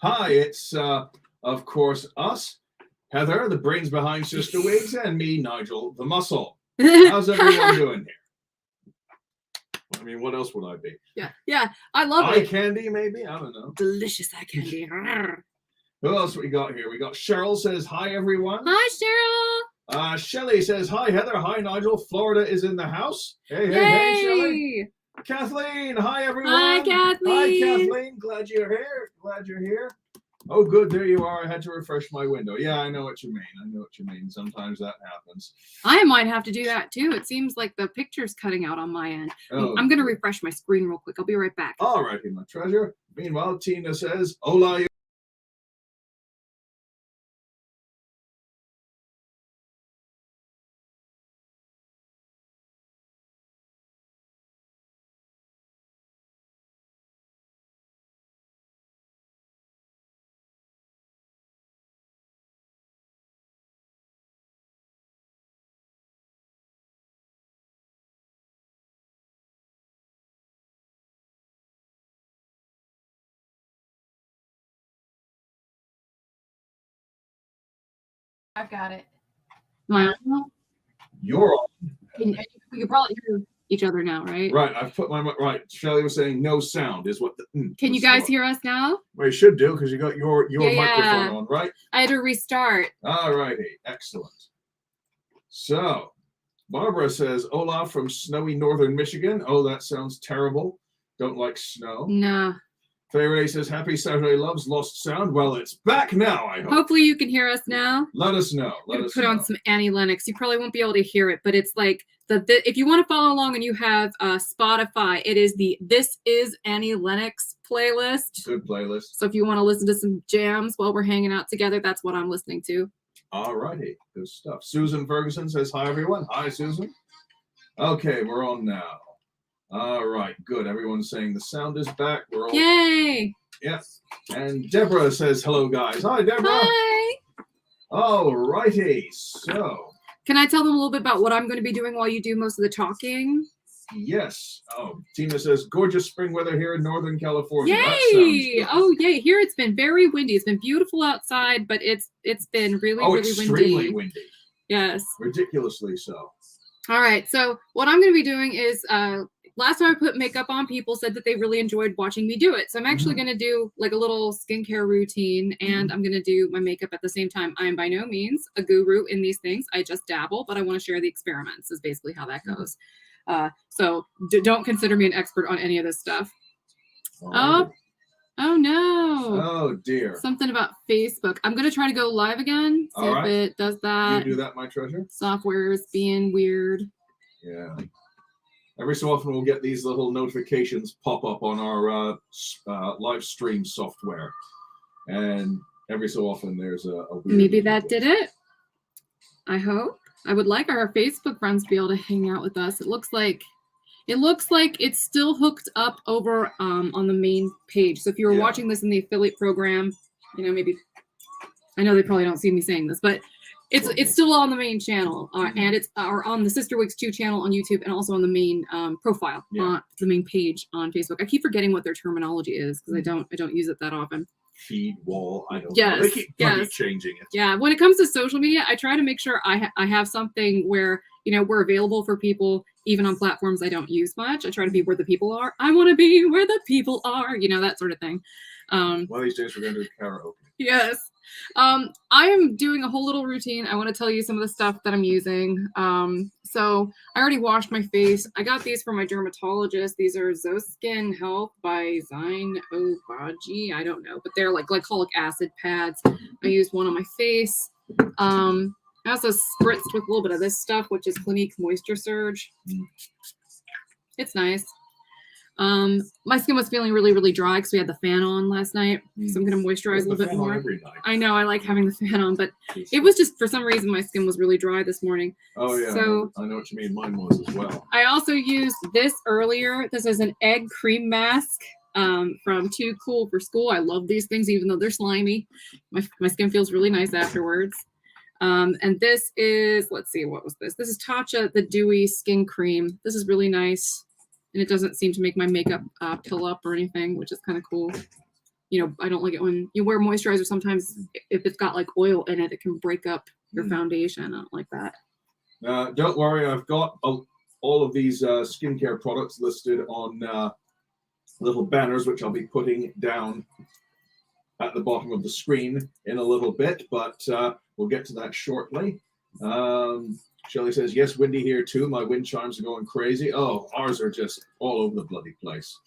Hi, it's of course us, Heather, the brains behind CysterWigs, and me, Nigel, the muscle. How's everyone doing here? I mean, what else would I be? Yeah, I love it. Eye candy, maybe? I don't know. Delicious eye candy. Who else we got here? We got Cheryl says, hi, everyone. Hi, Cheryl. Shelly says, hi, Heather. Hi, Nigel. Florida is in the house. Hey, Yay! hey, Shelly. Kathleen, hi, everyone. Hi, Kathleen. Hi, Kathleen. Glad you're here. Glad you're here. Oh, good. There you are. I had to refresh my window. Yeah, I know what you mean. Sometimes that happens. I might have to do that, too. It seems like the picture's cutting out on my end. Oh, I'm going to refresh my screen real quick. I'll be right back. All righty, my treasure. Meanwhile, Tina says, hola. I've got it. Am I on? You're on. You probably hear each other now, right? Right. I've put my right. Shelly was saying no sound is what the. Can you guys hear us now? Well, you should do because you got your microphone on, right? I had to restart. All righty. Excellent. So, Barbara says, hola from snowy northern Michigan. Oh, that sounds terrible. Don't like snow. No. Ray says, happy Saturday loves lost sound. Well, it's back now, I hope. Hopefully you can hear us now. Let us know. Put on some Annie Lennox. You probably won't be able to hear it, but it's like if you want to follow along and you have Spotify, it is the This Is Annie Lennox playlist. Good playlist. So if you want to listen to some jams while we're hanging out together, that's what I'm listening to. All righty. Good stuff. Susan Ferguson says, hi, everyone. Hi, Susan. Okay, we're on now. All right, good. Everyone's saying the sound is back. We're all. Yay! Yep. And Deborah says, hello, guys. Hi, Deborah. Hi. All righty. So. Can I tell them a little bit about what I'm going to be doing while you do most of the talking? Yes. Oh, Tina says, gorgeous spring weather here in Northern California. Yay! Oh, yay. Here it's been very windy. It's been beautiful outside, but it's been really, really extremely windy. Yes. Ridiculously so. All right. So what I'm going to be doing is last time I put makeup on, people said that they really enjoyed watching me do it. So I'm actually going to do like a little skincare routine, and I'm going to do my makeup at the same time. I am by no means a guru in these things. I just dabble, but I want to share the experiments is basically how that goes. So don't consider me an expert on any of this stuff. Oh no. Oh dear. Something about Facebook. I'm going to try to go live again. See if it does that. You do that, my treasure? Software is being weird. Yeah. Every so often we'll get these little notifications pop up on our live stream software. And every so often there's a weird. Maybe that did it. I hope. I would like our Facebook friends to be able to hang out with us. It looks like it's still hooked up over on the main page. So if you were watching this in the affiliate program, maybe I know they probably don't see me saying this, but it's still on the main channel, and it's on the CysterWigs 2 channel on YouTube, and also on the main profile on the main page on Facebook. I keep forgetting what their terminology is because I don't use it that often. Feed wall, I don't know. They keep changing it. Yeah, when it comes to social media, I try to make sure I have something where we're available for people even on platforms I don't use much. I try to be where the people are. I want to be where the people are, that sort of thing. One of these days we're going to do karaoke. Yes. I am doing a whole little routine. I want to tell you some of the stuff that I'm using. So I already washed my face. I got these from my dermatologist. These are Zoskin Health by Zine Obaji. I don't know, but they're like glycolic acid pads. I used one on my face. I also spritzed with a little bit of this stuff, which is Clinique Moisture Surge. It's nice. My skin was feeling really, really dry because we had the fan on last night. So I'm going to moisturize a little bit more. I know I like having the fan on, but it was just for some reason my skin was really dry this morning. Oh, yeah. So I know what you mean. Mine was as well. I also used this earlier. This is an egg cream mask from Too Cool for School. I love these things, even though they're slimy. My skin feels really nice afterwards. And this is, let's see, what was this? This is Tatcha, the Dewy Skin Cream. This is really nice. And it doesn't seem to make my makeup pill up or anything, which is kind of cool. you know, I don't like it when you wear moisturizer. Sometimes if it's got like oil in it, it can break up your foundation. I don't like that. Don't worry, I've got all of these skincare products listed on little banners, which I'll be putting down at the bottom of the screen in a little bit, but we'll get to that shortly. Shelley says, yes, windy here too. My wind chimes are going crazy. Oh, ours are just all over the bloody place.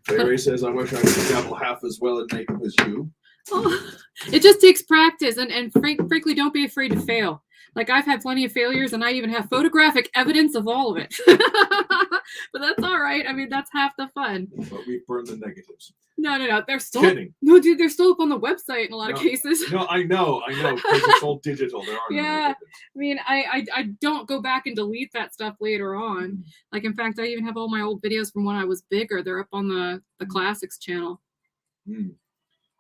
Fairy says, I wish I could dabble half as well in makeup as you. Oh, it just takes practice, and frankly, don't be afraid to fail. Like, I've had plenty of failures, and I even have photographic evidence of all of it. But that's all right. I mean, that's half the fun. But we've burned the negatives. No. They're still kidding. No, dude, they're still up on the website in a lot of cases. No, I know, because it's all digital. There are no negatives. I mean, I don't go back and delete that stuff later on. Like, in fact, I even have all my old videos from when I was bigger. They're up on the Classics channel.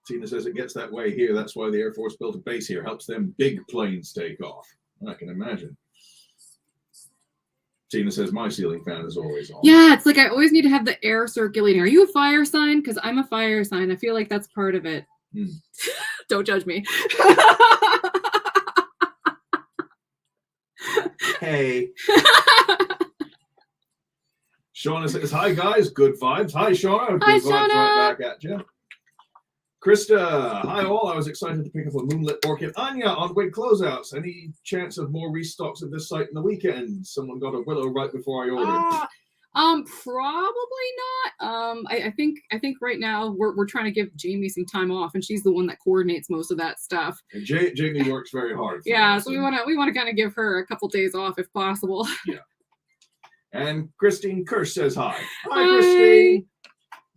Tina says it gets that way here. That's why the Air Force built a base here. Helps them big planes take off. I can imagine. Tina says my ceiling fan is always on. Yeah, it's like I always need to have the air circulating. Are you a fire sign? Because I'm a fire sign. I feel like that's part of it. Don't judge me. Hey. Shauna says, hi guys, good vibes. Hi Shauna. Good Hi, vibes Shauna. right back at you. Krista, hi all. I was excited to pick up a Moonlit Orchid Anya on Wig Closeouts. Any chance of more restocks of this site in the weekend? Someone got a Willow right before I ordered. Probably not. I think right now we're trying to give Jamie some time off, and she's the one that coordinates most of that stuff. And Jamie works very hard. Yeah, so we want to kind of give her a couple days off if possible. Yeah. And Christine Kirsch says hi. Hi, Christine.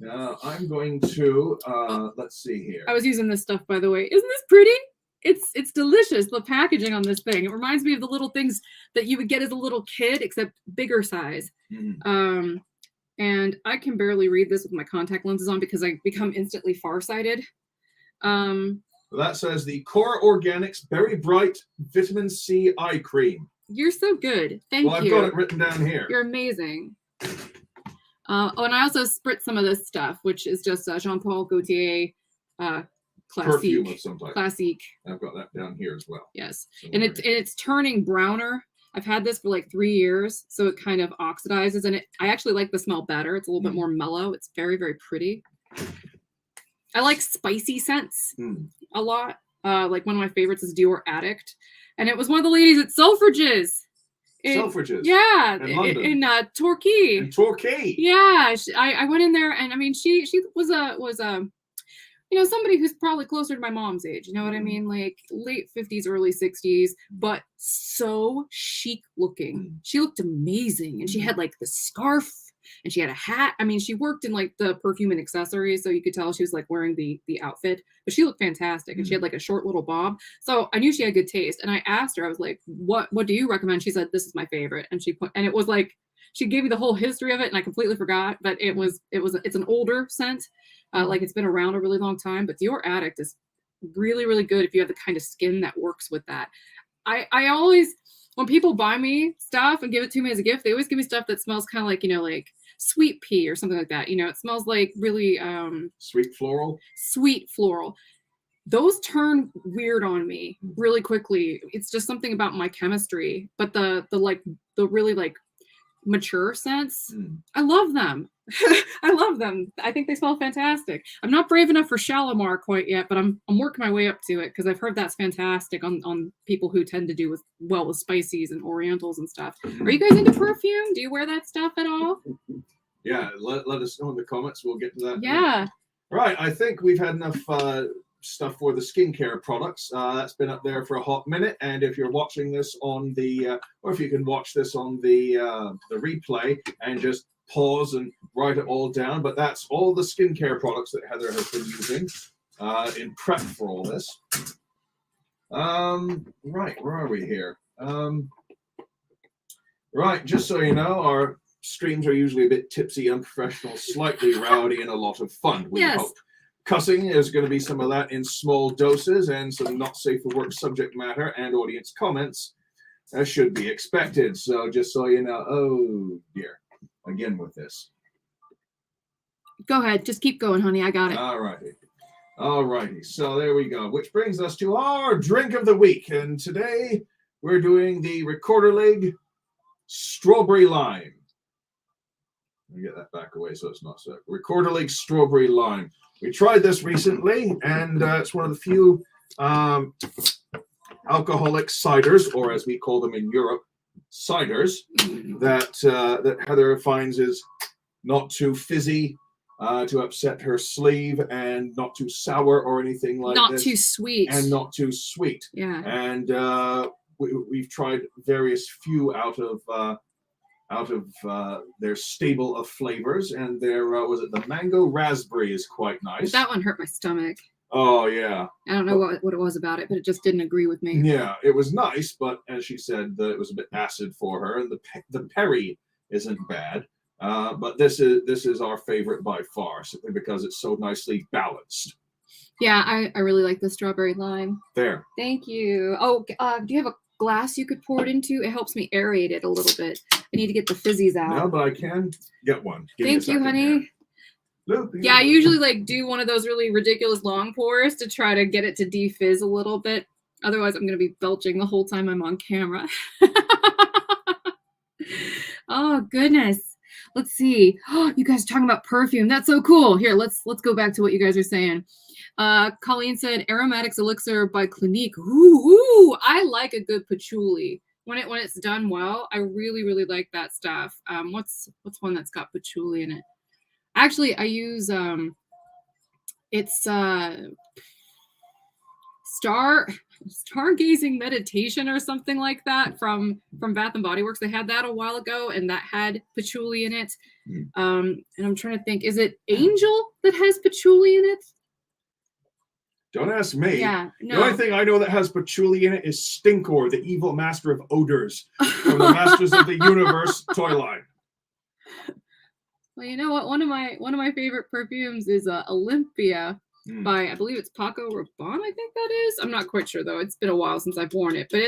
Now I'm going to let's see here. I was using this stuff, by the way. Isn't this pretty? It's delicious. The packaging on this thing. It reminds me of the little things that you would get as a little kid, except bigger size. And I can barely read this with my contact lenses on because I become instantly farsighted. That says the Core Organics Berry Bright Vitamin C Eye Cream. You're so good. Thank you. Well, I've got it written down here. You're amazing. Oh, and I also spritz some of this stuff, which is just Jean Paul Gaultier Perfume of some type. Classique. I've got that down here as well. Yes, and it's turning browner. I've had this for like 3 years, so it kind of oxidizes, and I actually like the smell better. It's a little bit more mellow. It's very, very pretty. I like spicy scents a lot. Like one of my favorites is Dior Addict, and it was one of the ladies at Selfridges. Selfridges? Yeah, in London. In Torquay. In Torquay. Yeah, I went in there, and I mean, she was a you know, somebody who's probably closer to my mom's age. You know what I mean? Like late 50s, early 60s, but so chic looking. She looked amazing, and she had like the scarf, and she had a hat. I mean, she worked in like the perfume and accessories, so you could tell she was like wearing the outfit, but she looked fantastic, and she had like a short little bob. So I knew she had good taste, and I asked her, I was like, what do you recommend? She said, this is my favorite. And and it was like, she gave me the whole history of it, and I completely forgot, but it's an older scent. Like it's been around a really long time, but Dior Addict is really, really good if you have the kind of skin that works with that. I always, when people buy me stuff and give it to me as a gift, they always give me stuff that smells kind of like, you know, like sweet pea or something like that. You know, it smells like really sweet floral. Sweet floral. Those turn weird on me really quickly. It's just something about my chemistry. But the really like mature scents, I love them. I love them. I think they smell fantastic. I'm not brave enough for Shalimar quite yet, but I'm working my way up to it because I've heard that's fantastic on people who tend to do with spices and orientals and stuff. Are you guys into perfume? Do you wear that stuff at all? Yeah, let us know in the comments. We'll get to that. Yeah. Right. I think we've had enough stuff for the skincare products. That's been up there for a hot minute. And if you're watching this on the, or if you can watch this on the replay and just pause and write it all down. But that's all the skincare products that Heather has been using in prep for all this. Right, where are we here? Right, just so you know, our streams are usually a bit tipsy, unprofessional, slightly rowdy, and a lot of fun. We hope. Cussing is going to be some of that in small doses, and some not safe for work subject matter and audience comments should be expected. So just so you know, oh dear, again with this. Go ahead. Just keep going, honey. I got it. All righty. All righty. So there we go. Which brings us to our drink of the week. And today we're doing the Recorder Strawberry Lime. Let me get that back away so it's not so. Recorder Strawberry Lime. We tried this recently, and it's one of the few alcoholic ciders, or as we call them in Europe, ciders, that Heather finds is not too fizzy, to upset her sleeve, and not too sour or anything like Not this. too sweet. And not too sweet. Yeah. And we've tried various few out of their stable of flavors, and their was it the mango raspberry is quite nice. That one hurt my stomach. Oh yeah. I don't know what it was about it, but it just didn't agree with me. Yeah, it was nice, but as she said, it was a bit acid for her. And the Perry isn't bad, but this is our favorite by far, simply because it's so nicely balanced. Yeah, I really like the strawberry lime. There. Thank you. Oh, do you have a glass you could pour it into? It helps me aerate it a little bit. I need to get the fizzies out. No, but I can get one. Thank you, honey. Here. Look, yeah, I usually like do one of those really ridiculous long pours to try to get it to defizz a little bit. Otherwise, I'm going to be belching the whole time I'm on camera. Oh, goodness. Let's see. Oh, you guys are talking about perfume. That's so cool. Here, let's go back to what you guys are saying. Colleen said Aromatics Elixir by Clinique. Ooh, I like a good patchouli. When it's done well, I really like that stuff. What's one that's got patchouli in it? Actually, I use it's Stargazing Meditation or something like that from Bath and Body Works. They had that a while ago, and that had patchouli in it. And I'm trying to think, is it Angel that has patchouli in it? Don't ask me. Yeah, no. The only thing I know that has patchouli in it is Stinkor, the evil master of odors from the Masters of the Universe toy line. Well, you know what? One of my favorite perfumes is Olympia by, I believe it's Paco Rabanne, I think that is. I'm not quite sure though. It's been a while since I've worn it, but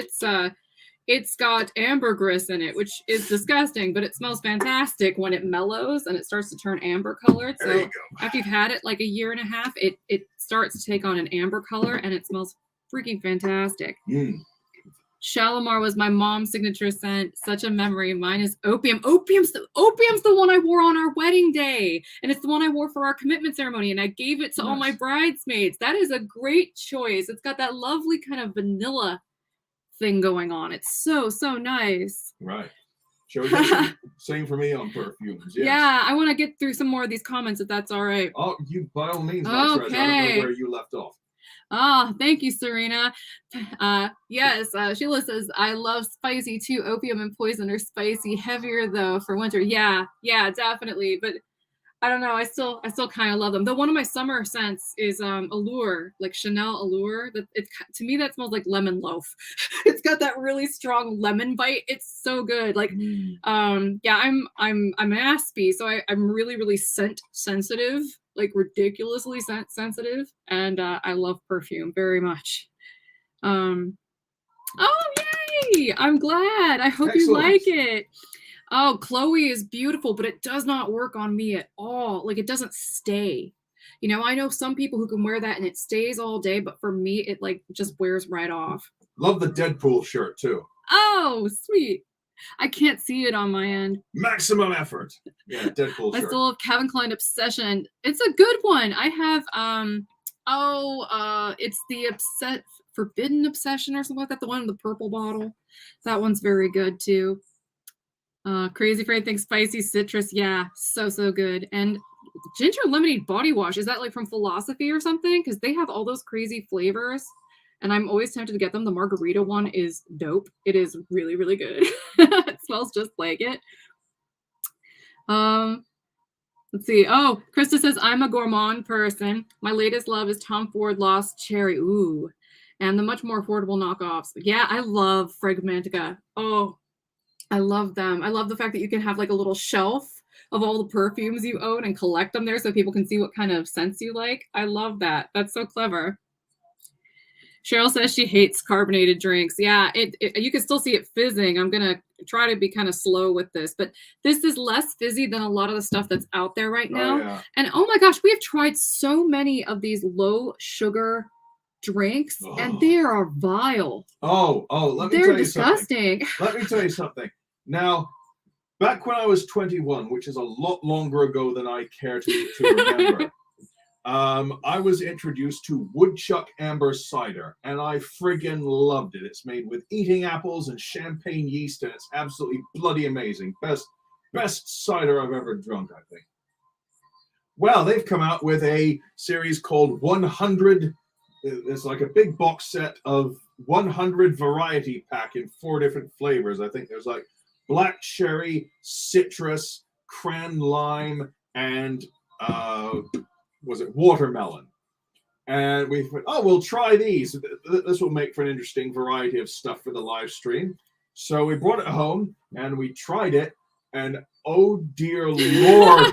it's got ambergris in it, which is disgusting, but it smells fantastic when it mellows and it starts to turn amber colored. So after you've had it like a year and a half, it starts to take on an amber color and it smells freaking fantastic. Shalimar was my mom's signature scent. Such a memory. Mine is Opium. Opium's the one I wore on our wedding day. And it's the one I wore for our commitment ceremony. And I gave it to all my bridesmaids. That is a great choice. It's got that lovely kind of vanilla thing going on. It's so nice. Right. Same for me on perfumes. Yes. Yeah, I want to get through some more of these comments if that's all right. Oh, you by all means, my treasure. I don't know where you left off. Oh, thank you, Serena. Yes, Sheila says, I love spicy too. Opium and Poison are spicy, heavier though for winter. Yeah, definitely. But I don't know. I still kind of love them. Though one of my summer scents is Allure, like Chanel Allure. To me that smells like lemon loaf. It's got that really strong lemon bite. It's so good. Like yeah, I'm aspy, so I'm really scent sensitive, like ridiculously scent sensitive, and I love perfume very much. Oh yay! I'm glad. I hope you like it. Oh, Chloe is beautiful, but it does not work on me at all. Like, it doesn't stay. You know, I know some people who can wear that and it stays all day, but for me, it like just wears right off. Love the Deadpool shirt too. Oh, sweet. I can't see it on my end. Maximum effort. Yeah, Deadpool shirt. I still have Calvin Klein Obsession. It's a good one. I have, it's the Forbidden Obsession or something like that. The one in the purple bottle. That one's very good too. Crazy Freight thinks spicy citrus. Yeah, so good. And ginger lemonade body wash. Is that like from Philosophy or something? Because they have all those crazy flavors. And I'm always tempted to get them. The margarita one is dope. It is really good. It smells just like it. Let's see. Oh, Krista says, I'm a gourmand person. My latest love is Tom Ford Lost Cherry. Ooh. And the much more affordable knockoffs. Yeah, I love Fragmentica. Oh, I love them. I love the fact that you can have like a little shelf of all the perfumes you own and collect them there so people can see what kind of scents you like. I love that. That's so clever. Cheryl says she hates carbonated drinks. Yeah, you can still see it fizzing. I'm gonna try to be kind of slow with this, but this is less fizzy than a lot of the stuff that's out there right now. Oh, yeah. And oh my gosh, we have tried so many of these low sugar drinks, and they are vile. Let me They're tell you disgusting. something. Let me tell you something. Now, back when I was 21, which is a lot longer ago than I care to remember, I was introduced to Woodchuck Amber Cider, and I friggin' loved it. It's made with eating apples and champagne yeast, and it's absolutely bloody amazing. Best cider I've ever drunk, I think. Well, they've come out with a series called 100. It's like a big box set of 100 variety pack in 4 different flavors. I think there's like black cherry, citrus, cran lime, and was it watermelon? And we thought, oh, we'll try these. This will make for an interesting variety of stuff for the live stream. So we brought it home and we tried it, and oh dear Lord,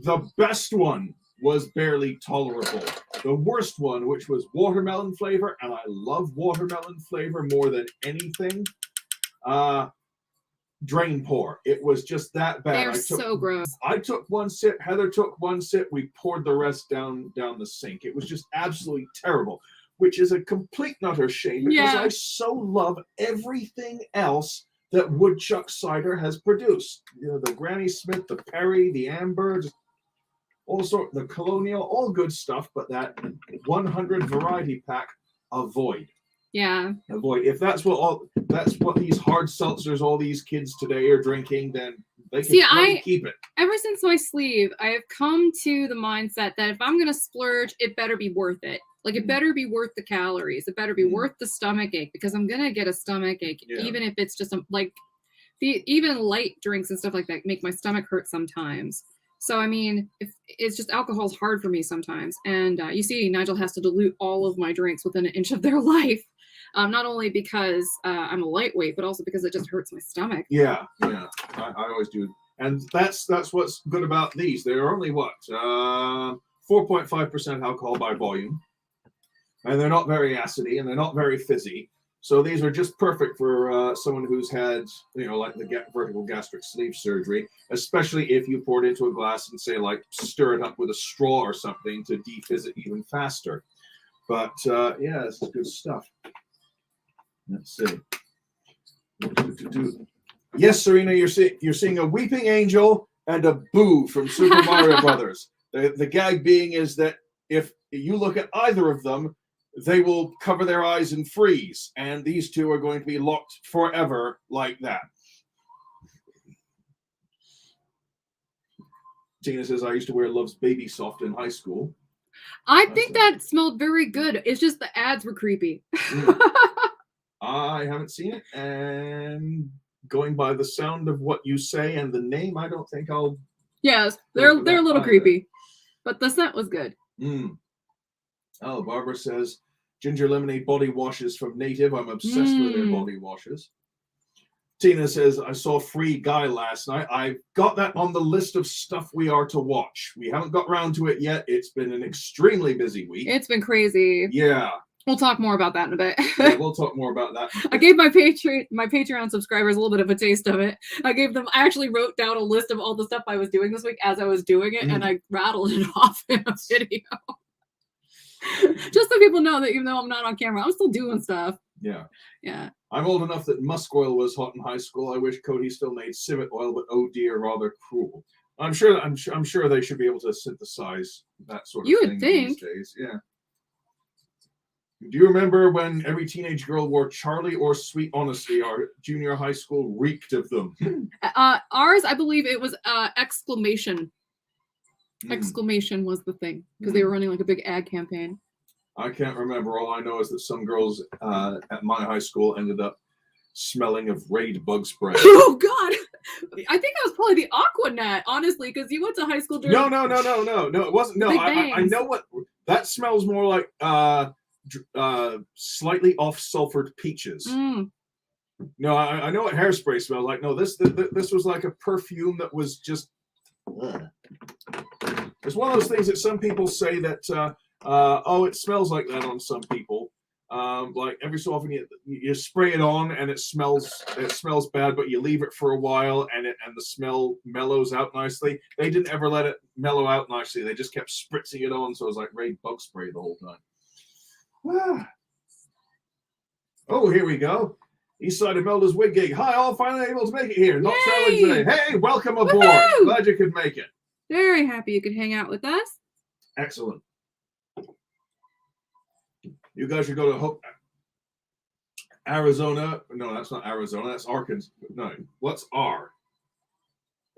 the best one was barely tolerable. The worst one, which was watermelon flavor, and I love watermelon flavor more than anything, drain pour. It was just that bad. They're so gross. I took one sip, Heather took one sip, we poured the rest down the sink. It was just absolutely terrible, which is a complete and utter shame because I so love everything else that Woodchuck Cider has produced. You know, the Granny Smith, the Perry, the Amber, just also the Colonial, all good stuff, but that 100 variety pack, avoid. Yeah. Avoid. If that's what these hard seltzers all these kids today are drinking, then they can keep it. Ever since my sleeve, I have come to the mindset that if I'm gonna splurge, it better be worth it. Like, it better be worth the calories. It better be worth the stomach ache, because I'm gonna get a stomach ache, even if it's just even light drinks and stuff like that make my stomach hurt sometimes. So, I mean, if it's just alcohol's hard for me sometimes. And you see, Nigel has to dilute all of my drinks within an inch of their life. Not only because I'm a lightweight, but also because it just hurts my stomach. Yeah. I always do. And that's what's good about these. They're only, 4.5% alcohol by volume. And they're not very acidy, and they're not very fizzy. So these are just perfect for someone who's had, like the vertical gastric sleeve surgery, especially if you pour it into a glass and say, like, stir it up with a straw or something to defizz it even faster. But yeah, this is good stuff. Let's see. Yes, Serena, you're seeing a weeping angel and a boo from Super Mario Brothers. The gag being is that if you look at either of them, they will cover their eyes and freeze, and these two are going to be locked forever like that. Tina says, I used to wear Love's Baby Soft in high school. I think that smelled very good. It's just the ads were creepy. I haven't seen it, and going by the sound of what you say and the name, I don't think I'll... Yes, they're a little creepy, but the scent was good. Oh, Barbara says, ginger lemonade body washes from Native. I'm obsessed with their body washes. Tina says, I saw Free Guy last night. I've got that on the list of stuff we are to watch. We haven't got around to it yet. It's been an extremely busy week. It's been crazy. Yeah. We'll talk more about that in a bit. Yeah, we'll talk more about that. I gave my Patreon subscribers a little bit of a taste of it. I actually wrote down a list of all the stuff I was doing this week as I was doing it, and I rattled it off in a video. Just so people know that even though I'm not on camera, I'm still doing stuff. Yeah. Yeah. I'm old enough that musk oil was hot in high school. I wish Cody still made civet oil, but oh dear, rather cruel. I'm sure they should be able to synthesize that sort of thing these days. Yeah. Do you remember when every teenage girl wore Charlie or Sweet Honesty? Our junior high school reeked of them. Ours, I believe it was exclamation. Exclamation was the thing, because they were running like a big ad campaign. I can't remember. All I know is that some girls at my high school ended up smelling of Raid bug spray. Oh God! I think that was probably the Aquanet, honestly, because you went to high school during. No, it wasn't. No, I know what that smells more like. Slightly off sulfured peaches. No, I know what hairspray smells like. No, this was like a perfume that was just. It's one of those things that some people say that it smells like that on some people, Like every so often you spray it on and it smells bad, but you leave it for a while and the smell mellows out nicely. They didn't ever let it mellow out nicely. They just kept spritzing it on, so it was like Raid bug spray the whole time. Oh, here we go. Eastside of Melda's wig gig. Hi, all, finally able to make it here. Not traveling today. Hey, welcome aboard. Woohoo! Glad you could make it. Very happy you could hang out with us. Excellent. You guys should go to Arizona. No, that's not Arizona. That's Arkansas. No, what's R?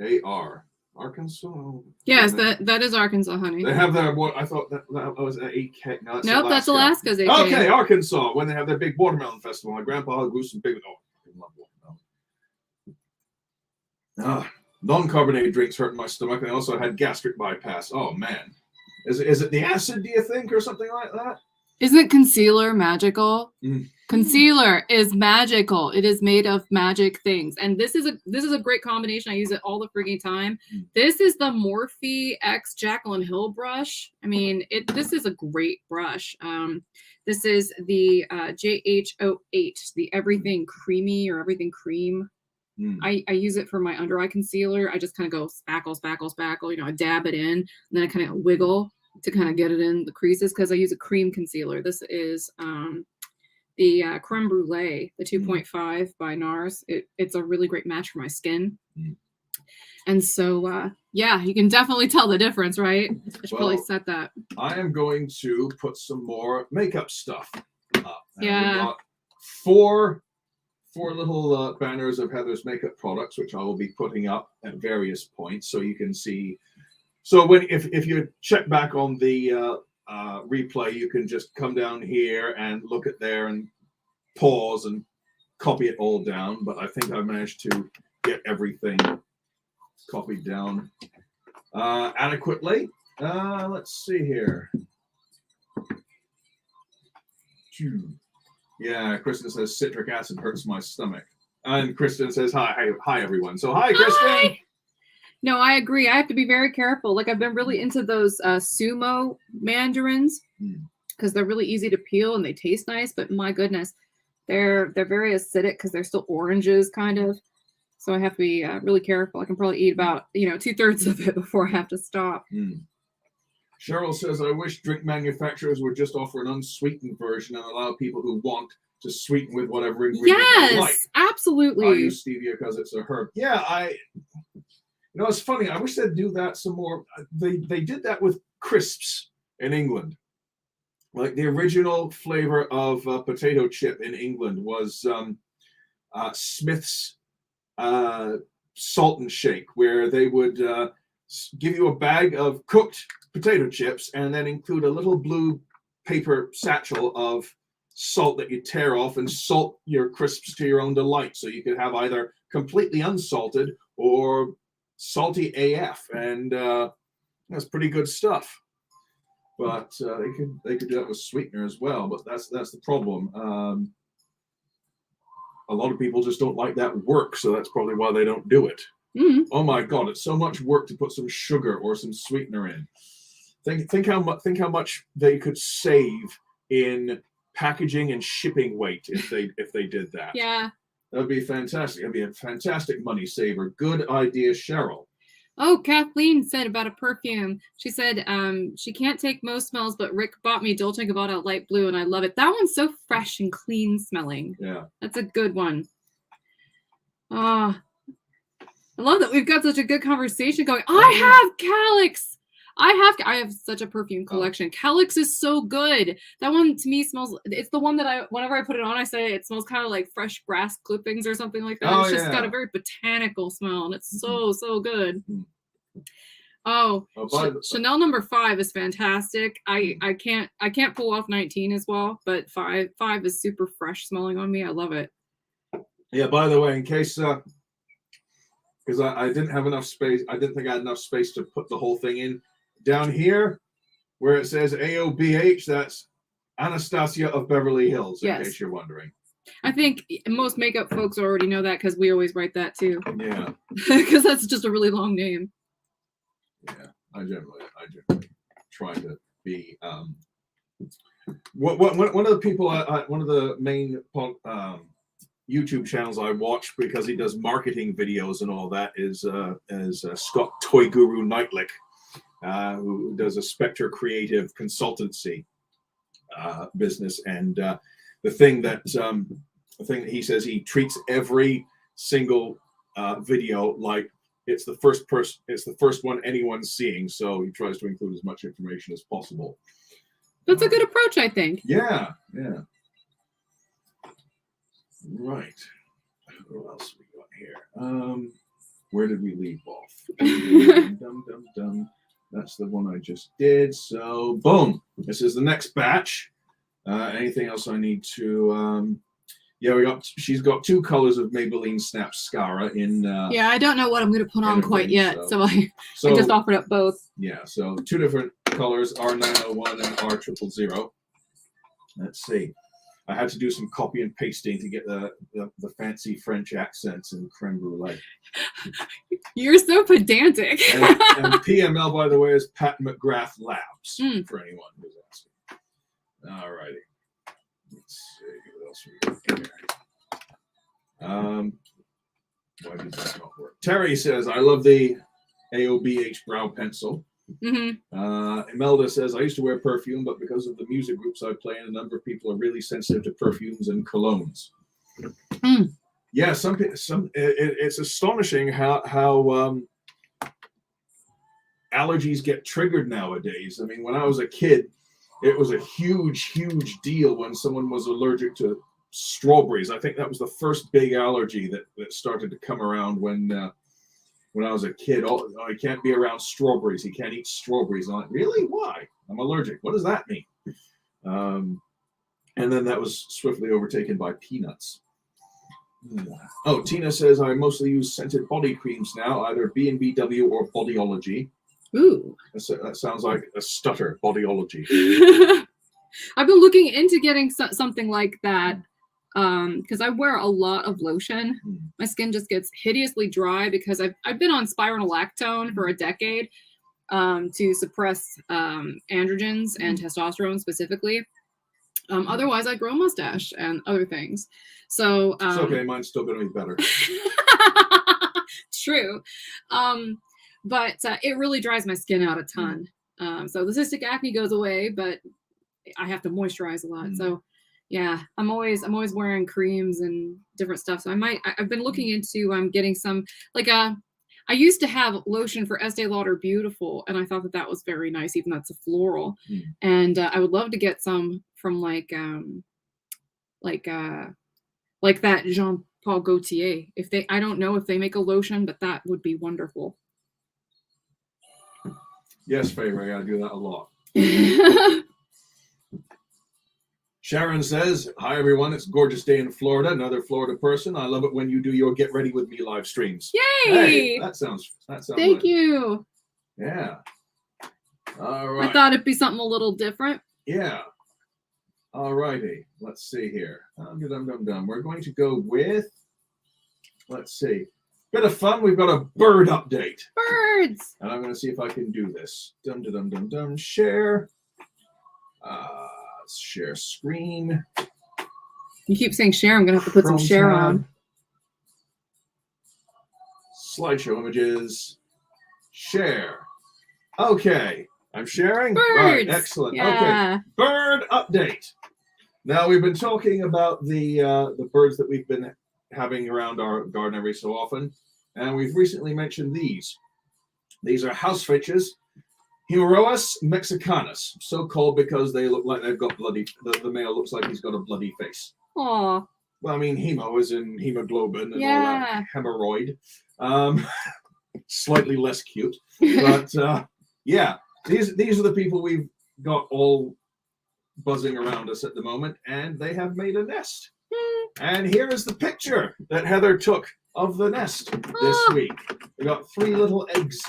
A-R. Arkansas? Yes, that is Arkansas, honey. They have their, I thought that was AK. No, nope, that's Alaska's AK. Okay, Arkansas, when they have their big watermelon festival. My grandpa grew some big, I love watermelon. Non-carbonated drinks hurt my stomach, and I also had gastric bypass. Oh, man. Is it the acid, do you think, or something like that? Isn't concealer magical? Mm. Concealer is magical. It is made of magic things, and this is a great combination. I use it all the freaking time. Mm. This is the Morphe X Jaclyn Hill brush. I mean, this is a great brush. This is the JH08, the Everything Creamy or Everything Cream. Mm. I use it for my under eye concealer. I just kind of go spackle, spackle, spackle. You know, I dab it in, and then I kind of wiggle to kind of get it in the creases because I use a cream concealer. This is the Creme Brulee, the 2.5 by NARS. It's a really great match for my skin. Mm. And so, yeah, you can definitely tell the difference, right? I should probably set that. I am going to put some more makeup stuff up. And yeah. we got four little banners of Heather's makeup products, which I will be putting up at various points so you can see. So if you check back on the replay, you can just come down here and look at there and pause and copy it all down. But I think I managed to get everything copied down adequately. Let's see here. Yeah, Kristen says citric acid hurts my stomach. And Kristen says hi everyone. So hi, Kristen. Hi. No, I agree. I have to be very careful. Like I've been really into those sumo mandarins because they're really easy to peel and they taste nice. But my goodness, they're very acidic because they're still oranges, kind of. So I have to be really careful. I can probably eat about 2/3 of it before I have to stop. Mm. Cheryl says, I wish drink manufacturers would just offer an unsweetened version and allow people who want to sweeten with whatever ingredient they like. Yes, absolutely. I use stevia because it's a herb. Yeah, it's funny. I wish they'd do that some more. They did that with crisps in England. Like the original flavor of potato chip in England was Smith's Salt and Shake, where they would give you a bag of cooked potato chips and then include a little blue paper satchel of salt that you tear off and salt your crisps to your own delight. So you could have either completely unsalted or salty AF, and that's pretty good stuff. But they could do that with sweetener as well. But that's the problem. A lot of people just don't like that work, so that's probably why they don't do it. Mm-hmm. Oh my God, it's so much work to put some sugar or some sweetener in. Think how much they could save in packaging and shipping weight if they did that. Yeah. That'd be fantastic. That'd be a fantastic money saver. Good idea, Cheryl. Oh, Kathleen said about a perfume. She said she can't take most smells, but Rick bought me Dolce & Gabbana light blue, and I love it. That one's so fresh and clean smelling. Yeah. That's a good one. I love that we've got such a good conversation going. I have Calyx. I have such a perfume collection. Calyx is so good. That one to me smells. It's the one that whenever I put it on, I say it smells kind of like fresh grass clippings or something like that. It's just got a very botanical smell, and it's so good. Chanel number 5 is fantastic. I can't pull off 19 as well, but 5 is super fresh smelling on me. I love it. Yeah. By the way, in case because I didn't have enough space, I didn't think I had enough space to put the whole thing in. Down here, where it says AOBH, that's Anastasia of Beverly Hills, in case you're wondering. I think most makeup folks already know that because we always write that too. Yeah. Because that's just a really long name. Yeah, I generally try to be One of the people, one of the main YouTube channels I watch because he does marketing videos and all that is Scott Toy Guru Nightlick, who does a Spectre Creative consultancy business. And the thing that he says, he treats every single video like it's the first one anyone's seeing. So he tries to include as much information as possible. That's a good approach, I think. Yeah. Right. What else we got here? Where did we leave off? That's the one I just did. So boom. This is the next batch. Anything else I need to yeah, she's got 2 colors of Maybelline Snap Scara in yeah, I don't know what I'm gonna put on quite yet. So I just offered up both. Yeah, so 2 different colors, R901 and R000. Let's see. I had to do some copy and pasting to get the fancy French accents in creme brulee. You're so pedantic. and PML, by the way, is Pat McGrath Labs, for anyone who's asking. All righty. Let's see what else we got here. Why did that not work? Terry says, I love the AOBH brow pencil. Imelda says, I used to wear perfume, but because of the music groups I play in, a number of people are really sensitive to perfumes and colognes. Yeah, it's astonishing how allergies get triggered nowadays. I mean, when I was a kid, it was a huge deal when someone was allergic to strawberries. I think that was the first big allergy that started to come around when I was a kid. Oh, he can't be around strawberries. He can't eat strawberries. I'm like, really? Why? I'm allergic. What does that mean? And then that was swiftly overtaken by peanuts. Oh, Tina says, I mostly use scented body creams now, either B&BW or Bodyology. Ooh. That sounds like a stutter, Bodyology. I've been looking into getting something like that because I wear a lot of lotion. My skin just gets hideously dry because I've been on spironolactone for a decade to suppress androgens and testosterone specifically. Otherwise, I grow a mustache and other things. So it's okay. Mine's still going to be better. True. But it really dries my skin out a ton. So the cystic acne goes away, but I have to moisturize a lot. So yeah, I'm always wearing creams and different stuff. So I've been looking into getting some, like I used to have lotion for Estee Lauder Beautiful, and I thought that was very nice, even though it's a floral. And I would love to get some from like that Jean Paul Gaultier. I don't know if they make a lotion, but that would be wonderful. Yes, Faye, I do that a lot. Sharon says, hi, everyone. It's a gorgeous day in Florida. Another Florida person. I love it when you do your Get Ready With Me live streams. Yay! Hey, that sounds Thank you. Yeah. All right. I thought it'd be something a little different. Yeah. All righty. Let's see here. We're going to go with, let's see. Bit of fun. We've got a bird update. Birds. And I'm going to see if I can do this. Share. Share screen. You keep saying share. I'm going to have to put some share on. Slideshow images. Share. Okay. I'm sharing. Birds. Right. Excellent. Yeah. Okay. Bird update. Now we've been talking about the birds that we've been having around our garden every so often, and we've recently mentioned these. These are house finches, Hemeroas mexicanus, so called because they look like they've got bloody. The male looks like he's got a bloody face. Aw. Well, I mean, hemo is in hemoglobin and all that hemorrhoid. Slightly less cute, but yeah, these are the people we've got all buzzing around us at the moment, and they have made a nest. And here is the picture that Heather took of the nest this week. We got 3 little eggs,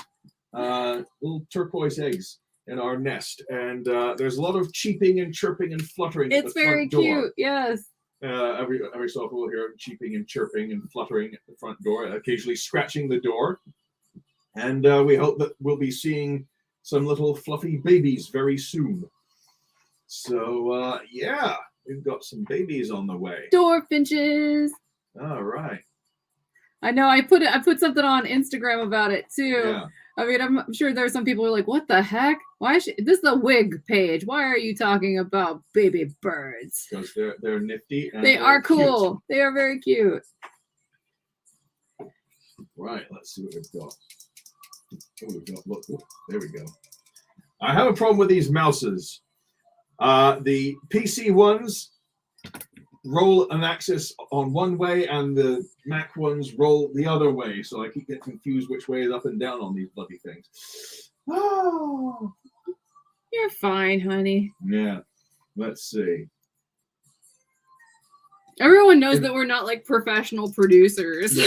little turquoise eggs in our nest, and there's a lot of cheeping and chirping and fluttering at the front door. It's very cute, yes. Every so often we'll hear cheeping and chirping and fluttering at the front door, occasionally scratching the door. And we hope that we'll be seeing some little fluffy babies very soon. So, yeah, we've got some babies on the way. Dwarfinches. All right. I know. I put something on Instagram about it too. Yeah. I mean, I'm sure there are some people who are like, "What the heck? Why is this is the wig page? Why are you talking about baby birds?" Because they're nifty. And They are cool. cute. They are very cute. Right. Let's see what we've got. Oh, we've got. Look, there we go. I have a problem with these mouses. The PC ones roll an axis on one way, and the Mac ones roll the other way. So I keep getting confused which way is up and down on these bloody things. Oh, You're fine, honey. yeah. Let's see. Everyone knows that we're not like professional producers.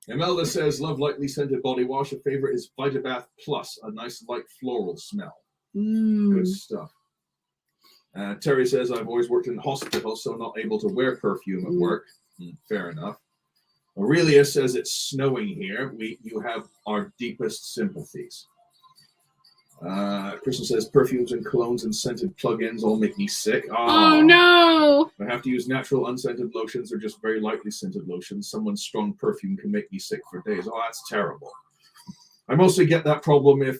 Imelda says, love lightly scented body wash. A favorite is Vitabath Plus, a nice light floral smell. Good stuff. Terry says, I've always worked in hospital, so not able to wear perfume at work. Fair enough. Aurelia says, it's snowing here. You have our deepest sympathies. Kristen says, perfumes and colognes and scented plug-ins all make me sick. Oh no! I have to use natural unscented lotions or just very lightly scented lotions. Someone's strong perfume can make me sick for days. Oh, that's terrible. I mostly get that problem if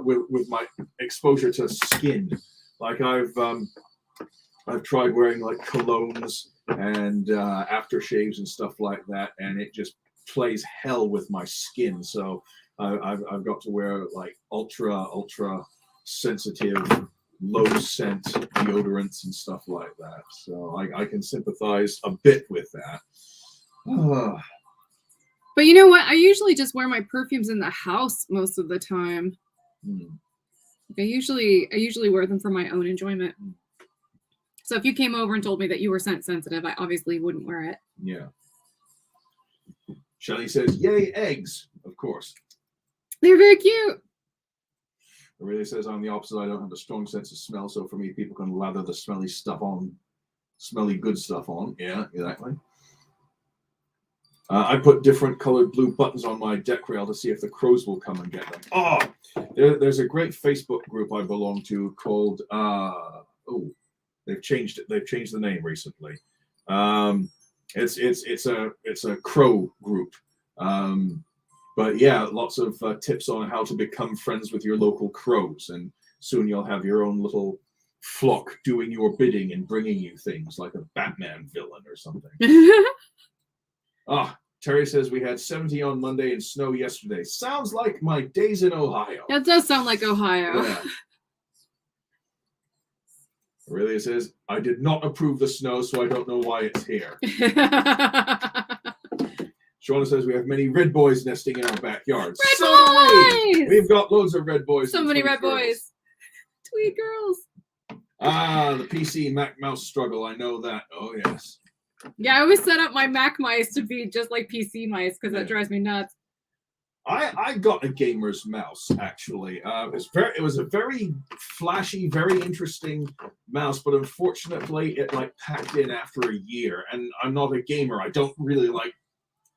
with my exposure to skin. Like I've tried wearing like colognes and aftershaves and stuff like that, and it just plays hell with my skin. So I've got to wear like ultra sensitive, low scent deodorants and stuff like that. So I can sympathize a bit with that. But you know what? I usually just wear my perfumes in the house most of the time. I usually wear them for my own enjoyment. So if you came over and told me that you were scent sensitive, I obviously wouldn't wear it. Yeah. Shelley says, yay, eggs, of course. They're very cute. Aurelia says, I'm the opposite. I don't have a strong sense of smell, so for me, people can lather the smelly good stuff on. Yeah, exactly. I put different colored blue buttons on my deck rail to see if the crows will come and get them. Oh, there's a great Facebook group I belong to called, they've changed it. They've changed the name recently. It's a crow group. But yeah, lots of tips on how to become friends with your local crows, and soon you'll have your own little flock doing your bidding and bringing you things like a Batman villain or something. Terry says we had 70 on Monday and snow yesterday. Sounds like my days in Ohio. That does sound like Ohio. Yeah. Aurelia says, I did not approve the snow, so I don't know why it's here. Shauna says we have many red boys nesting in our backyard. Red boys! We've got loads of red boys. So many red boys. Tweet girls. The PC Mac mouse struggle. I know that. Oh, yes. Yeah, I always set up my Mac mice to be just like PC mice because that drives me nuts. I got a gamer's mouse, actually. It was a very flashy, very interesting mouse, but unfortunately it like packed in after a year, and I'm not a gamer. I don't really like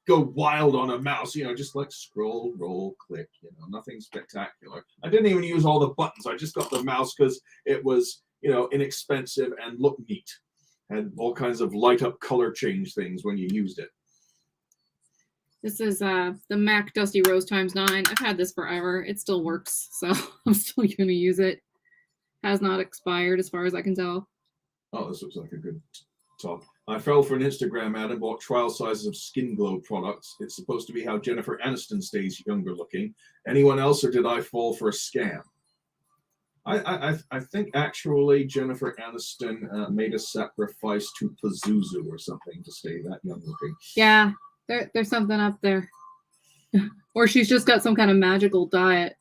go wild on a mouse, just like scroll, roll, click, nothing spectacular. I didn't even use all the buttons. I just got the mouse because it was, inexpensive and looked neat. Had all kinds of light up color change things when you used it. This is the Mac Dusty Rose x9. I've had this forever. It still works, so I'm still going to use it. Has not expired as far as I can tell. Oh, this looks like a good talk. I fell for an Instagram ad and bought trial sizes of Skin Glow products. It's supposed to be how Jennifer Aniston stays younger looking. Anyone else, or did I fall for a scam? I think actually Jennifer Aniston made a sacrifice to Pazuzu or something to stay that young looking. Yeah, there's something up there. Or she's just got some kind of magical diet.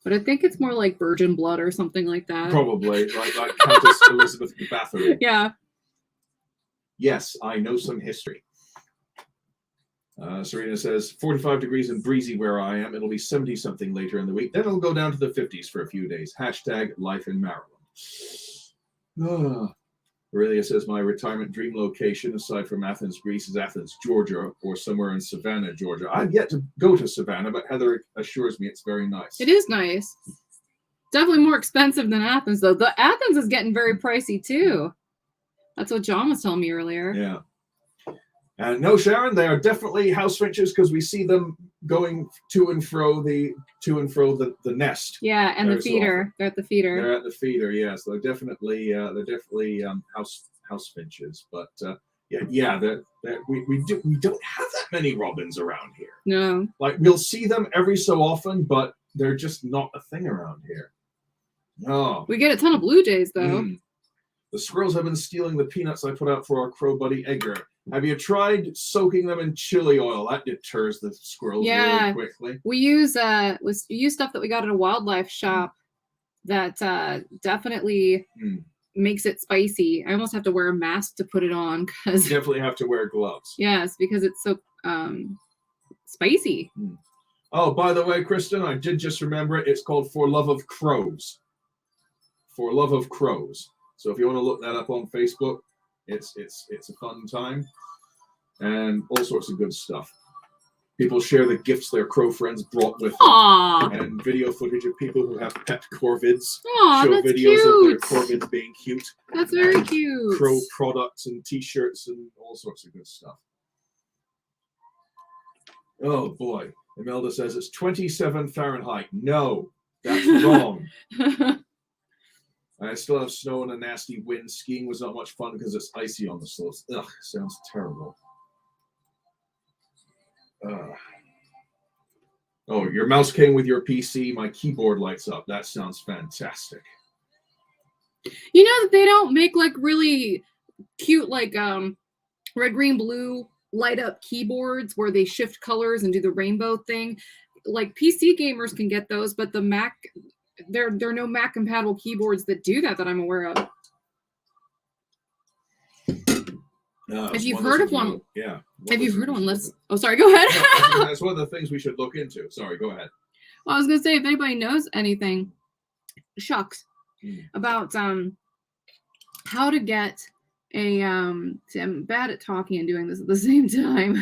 But I think it's more like virgin blood or something like that. Probably, like Countess Elizabeth Bathory. Yeah. Yes, I know some history. Serena says, 45 degrees and breezy where I am. It'll be 70-something later in the week. Then it'll go down to the 50s for a few days. # life in Maryland. Aurelia says, my retirement dream location, aside from Athens, Greece, is Athens, Georgia, or somewhere in Savannah, Georgia. I've yet to go to Savannah, but Heather assures me it's very nice. It is nice. Definitely more expensive than Athens, though. The Athens is getting very pricey too. That's what John was telling me earlier. Yeah. And no, Sharon, they are definitely house finches because we see them going to and fro the nest. Yeah, and the Very so feeder. often. They're at the feeder. They're at the feeder, yes. They're definitely house finches. But yeah, we don't have that many robins around here. No. Like we'll see them every so often, but they're just not a thing around here. No. We get a ton of blue jays though. The squirrels have been stealing the peanuts I put out for our crow buddy Edgar. Have you tried soaking them in chili oil? That deters the squirrels really quickly. We use stuff that we got at a wildlife shop that definitely makes it spicy. I almost have to wear a mask to put it on because definitely have to wear gloves. Yes, because it's so spicy. Oh, by the way, Kristen, I did just remember it. It's called For Love of Crows. For Love of Crows. So if you want to look that up on Facebook, it's a fun time and all sorts of good stuff. People share the gifts their crow friends brought with them, and video footage of people who have pet corvids. Show videos cute. of their corvids being cute. That's very cute. Crow products and T-shirts and all sorts of good stuff. Oh boy, Imelda says it's 27 Fahrenheit. No, that's wrong. I still have snow and a nasty wind. Skiing was not much fun because it's icy on the slopes. Ugh, sounds terrible. Oh, your mouse came with your PC. My keyboard lights up. That sounds fantastic. You know that they don't make like really cute like red, green, blue light up keyboards where they shift colors and do the rainbow thing. Like PC gamers can get those, but the Mac, there are no Mac compatible keyboards that do that I'm aware of. If you've heard of one, yeah. If you've heard of one, let's. Oh, sorry. Go ahead. That's one of the things we should look into. Sorry, go ahead. Well, I was gonna say if anybody knows anything, shucks, about how to get a see, I'm bad at talking and doing this at the same time.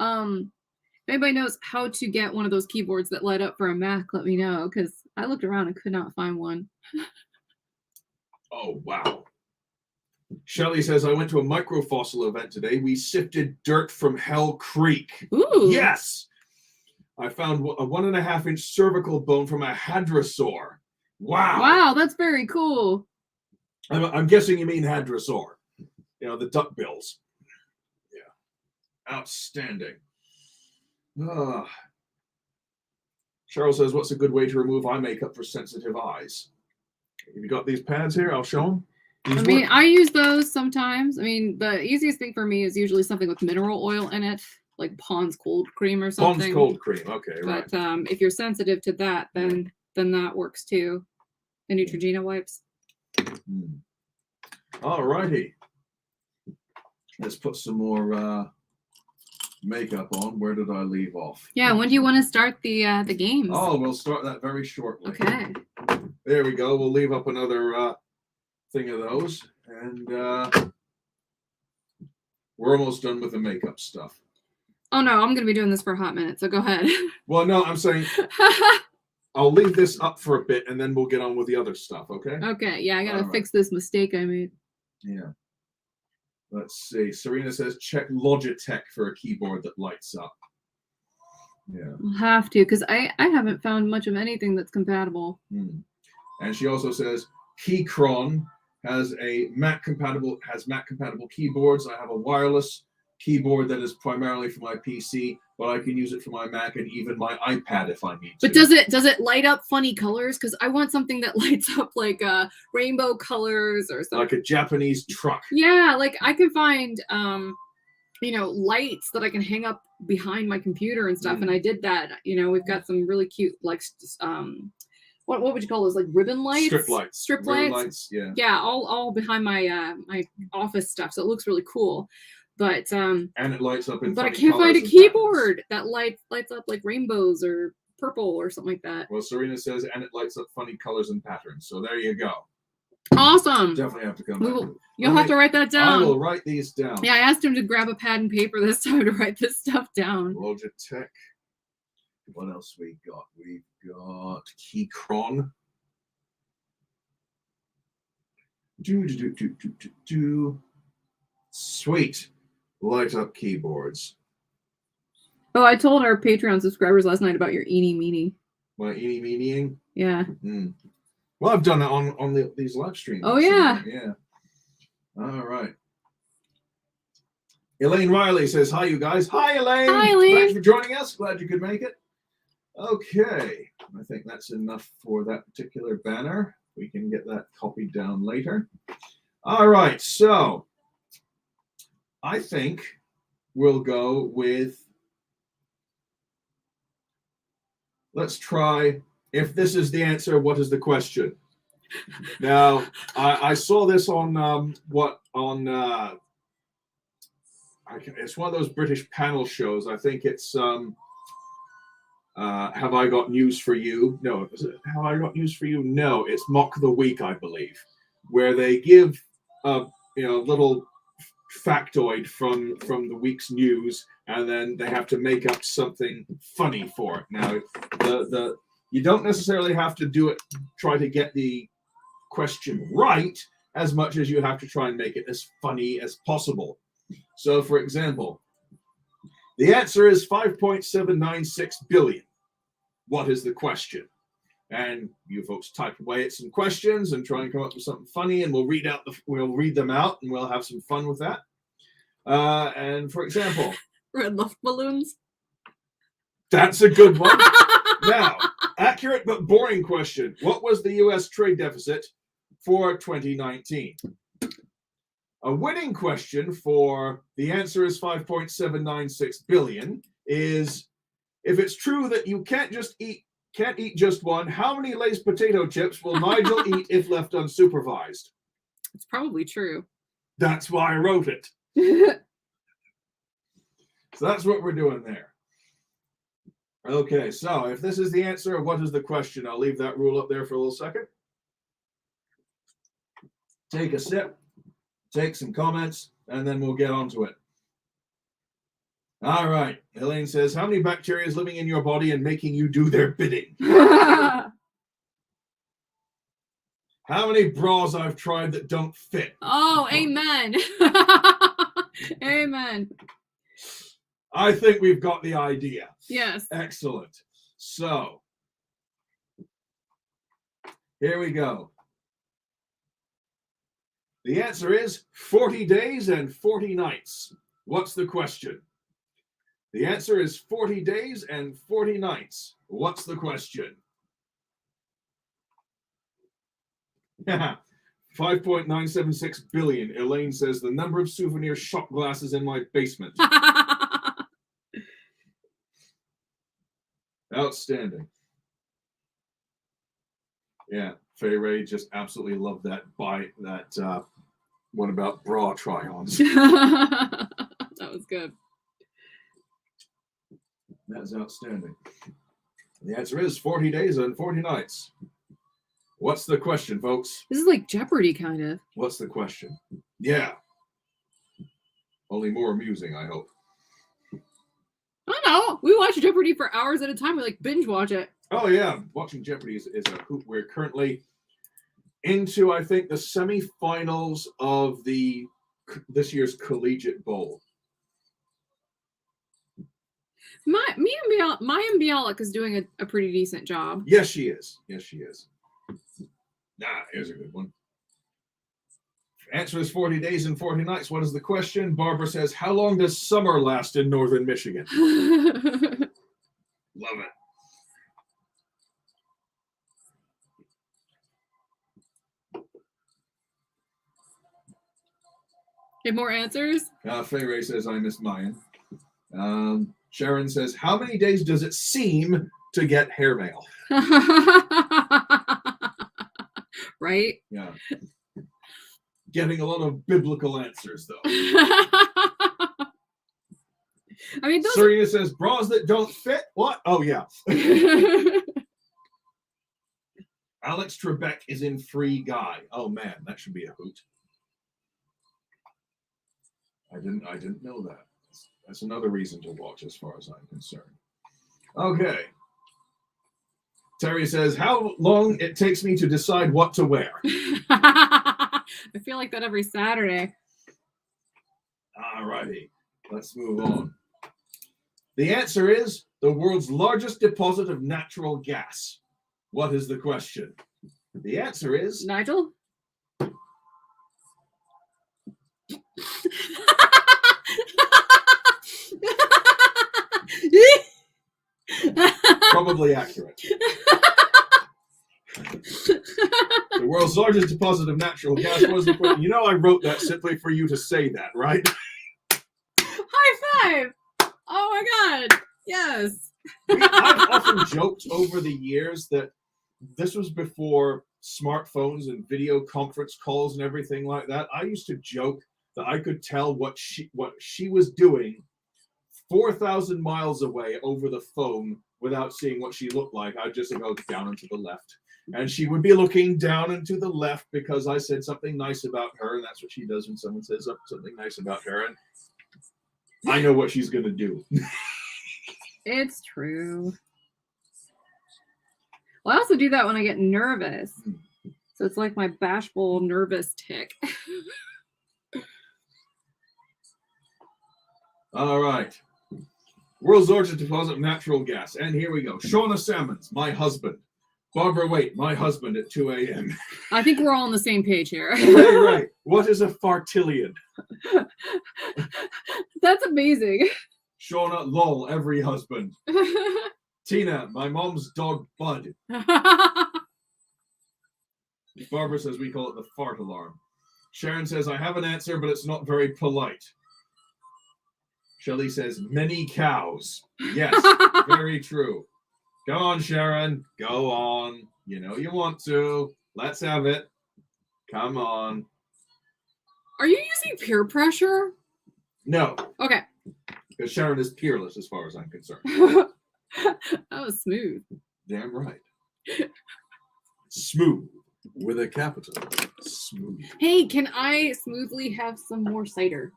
If anybody knows how to get one of those keyboards that light up for a Mac, let me know because I looked around and could not find one. Oh wow. Shelley says, I went to a microfossil event today. We sifted dirt from Hell Creek. Ooh. Yes. I found a 1.5-inch cervical bone from a hadrosaur. Wow. Wow, that's very cool. I'm guessing you mean hadrosaur. You know, the duckbills. Yeah. Outstanding. Cheryl says, what's a good way to remove eye makeup for sensitive eyes? Have you got these pads here? I'll show them. I use those sometimes. I mean, the easiest thing for me is usually something with mineral oil in it, like Pond's cold cream or something. Pond's cold cream, okay, but, right. If you're sensitive to that, then that works too. The Neutrogena wipes. All righty. Let's put some more makeup on. Where did I leave off? Yeah, when do you want to start the games? Oh, we'll start that very shortly. Okay. There we go. We'll leave up another thing of those, and we're almost done with the makeup stuff. Oh no, I'm gonna be doing this for a hot minute, so go ahead. Well, no, I'm saying I'll leave this up for a bit, and then we'll get on with the other stuff. Okay? Okay. Yeah, I gotta fix this mistake I made. Yeah. Let's see. Serena says check Logitech for a keyboard that lights up. Yeah. I'll have to, because I haven't found much of anything that's compatible. And she also says Keychron has Mac compatible keyboards. I have a wireless keyboard that is primarily for my PC, but I can use it for my Mac and even my iPad if I need to. But does it light up funny colors? Because I want something that lights up like rainbow colors or something. Like a Japanese truck. Yeah, like I can find lights that I can hang up behind my computer and stuff. And I did that. We've got some really cute like what would you call those, like ribbon lights? Strip lights. Yeah. Yeah, all behind my my office stuff, so it looks really cool. But and it lights up in. But I can't find a keyboard that lights up like rainbows or purple or something like that. Well, Serena says, and it lights up funny colors and patterns. So there you go. Awesome. Definitely have to come back. You'll have to write that down. I will write these down. Yeah, I asked him to grab a pad and paper this time to write this stuff down. Logitech. What else we got? We've got Keychron. Sweet. Light up keyboards. Oh, I told our Patreon subscribers last night about your eeny meeny. My eeny meenying? Yeah. Well, I've done it on these live streams. Oh, yeah. Yeah. All right. Elaine Riley says, hi, you guys. Hi, Elaine. Hi, Elaine. Thanks for joining us. Glad you could make it. Okay. I think that's enough for that particular banner. We can get that copied down later. All right. So I think we'll go with, let's try, if this is the answer, what is the question? Now, I saw this on it's one of those British panel shows. I think it's Have I Got News for You? No, is it Have I Got News for You? No, it's Mock the Week, I believe, where they give a little factoid from the week's news, and then they have to make up something funny for it. Now, you don't necessarily have to try to get the question right as much as you have to try and make it as funny as possible. So, for example, the answer is 5.796 billion. What is the question? And you folks type away at some questions and try and come up with something funny, and we'll read them out, and we'll have some fun with that. And for example, Red love balloons. That's a good one. Now, accurate but boring question. What was the U.S. trade deficit for 2019? A winning question for the answer is 5.796 billion is, if it's true that you can't eat just one, how many Lay's potato chips will Nigel eat if left unsupervised? It's probably true. That's why I wrote it. So that's what we're doing there. Okay, so if this is the answer, what is the question? I'll leave that rule up there for a little second. Take a sip, take some comments, and then we'll get on to it. All right. Elaine says, how many bacteria is living in your body and making you do their bidding? How many bras I've tried that don't fit? Oh, amen. Amen. I think we've got the idea. Yes. Excellent. So, here we go. The answer is 40 days and 40 nights. What's the question? The answer is 40 days and 40 nights. What's the question? 5.976 billion. Elaine says the number of souvenir shot glasses in my basement. Outstanding. Yeah, Faye Ray just absolutely loved that one about bra try-ons. That was good. That's outstanding. The answer is 40 days and 40 nights. What's the question, folks? This is like Jeopardy, kind of. What's the question? Yeah. Only more amusing, I hope. I don't know. We watch Jeopardy for hours at a time. We like binge watch it. Oh, yeah. Watching Jeopardy is a hoot. We're currently into, I think, the semifinals of this year's Collegiate Bowl. Maya Bialik is doing a pretty decent job. Yes, she is. Yes, she is. Here's a good one. Answer is 40 days and 40 nights. What is the question? Barbara says, how long does summer last in northern Michigan? Love it. Have more answers? Faye Ray says, I miss Mayan. Sharon says, how many days does it seem to get hair mail? Right? Yeah. Getting a lot of biblical answers, though. I mean, Serena says, bras that don't fit? What? Oh, yeah. Alex Trebek is in Free Guy. Oh, man, that should be a hoot. I didn't know that. That's another reason to watch as far as I'm concerned. Okay. Terry says, how long it takes me to decide what to wear? I feel like that every Saturday. Alrighty, let's move on. The answer is the world's largest deposit of natural gas. What is the question? The answer is Nigel? probably accurate. The world's largest deposit of natural gas was the question. You know, I wrote that simply for you to say that, right? High five! Oh my god! Yes. I've often joked over the years that this was before smartphones and video conference calls and everything like that. I used to joke that I could tell what she was doing 4,000 miles away over the phone without seeing what she looked like. I'd just go down and to the left. And she would be looking down and to the left because I said something nice about her. And that's what she does when someone says something nice about her. And I know what she's going to do. It's true. Well, I also do that when I get nervous. So it's like my bashful, nervous tick. All right. World's largest deposit of natural gas. And here we go. Shauna Salmons, my husband. Barbara Waite, my husband at 2 a.m. I think we're all on the same page here. Right. What is a fartillion? That's amazing. Shauna, lol, every husband. Tina, my mom's dog Bud. Barbara says we call it the fart alarm. Sharon says, I have an answer, but it's not very polite. Shelley says, many cows. Yes, very true. Go on, Sharon. Go on. You know you want to. Let's have it. Come on. Are you using peer pressure? No. Okay. Because Sharon is peerless as far as I'm concerned. That was smooth. Damn right. Smooth. With a capital. Smooth. Hey, can I smoothly have some more cider?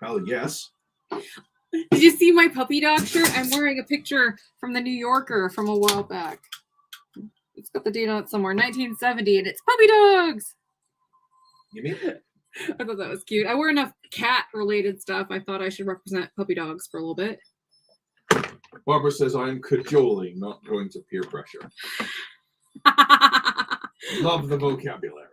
Hell yes. Did you see my puppy dog shirt? I'm wearing a picture from the New Yorker from a while back. It's got the date on it somewhere. 1970, and it's puppy dogs. You mean? I thought that was cute. I wear enough cat-related stuff. I thought I should represent puppy dogs for a little bit. Barbara says I am cajoling, not going to peer pressure. Love the vocabulary.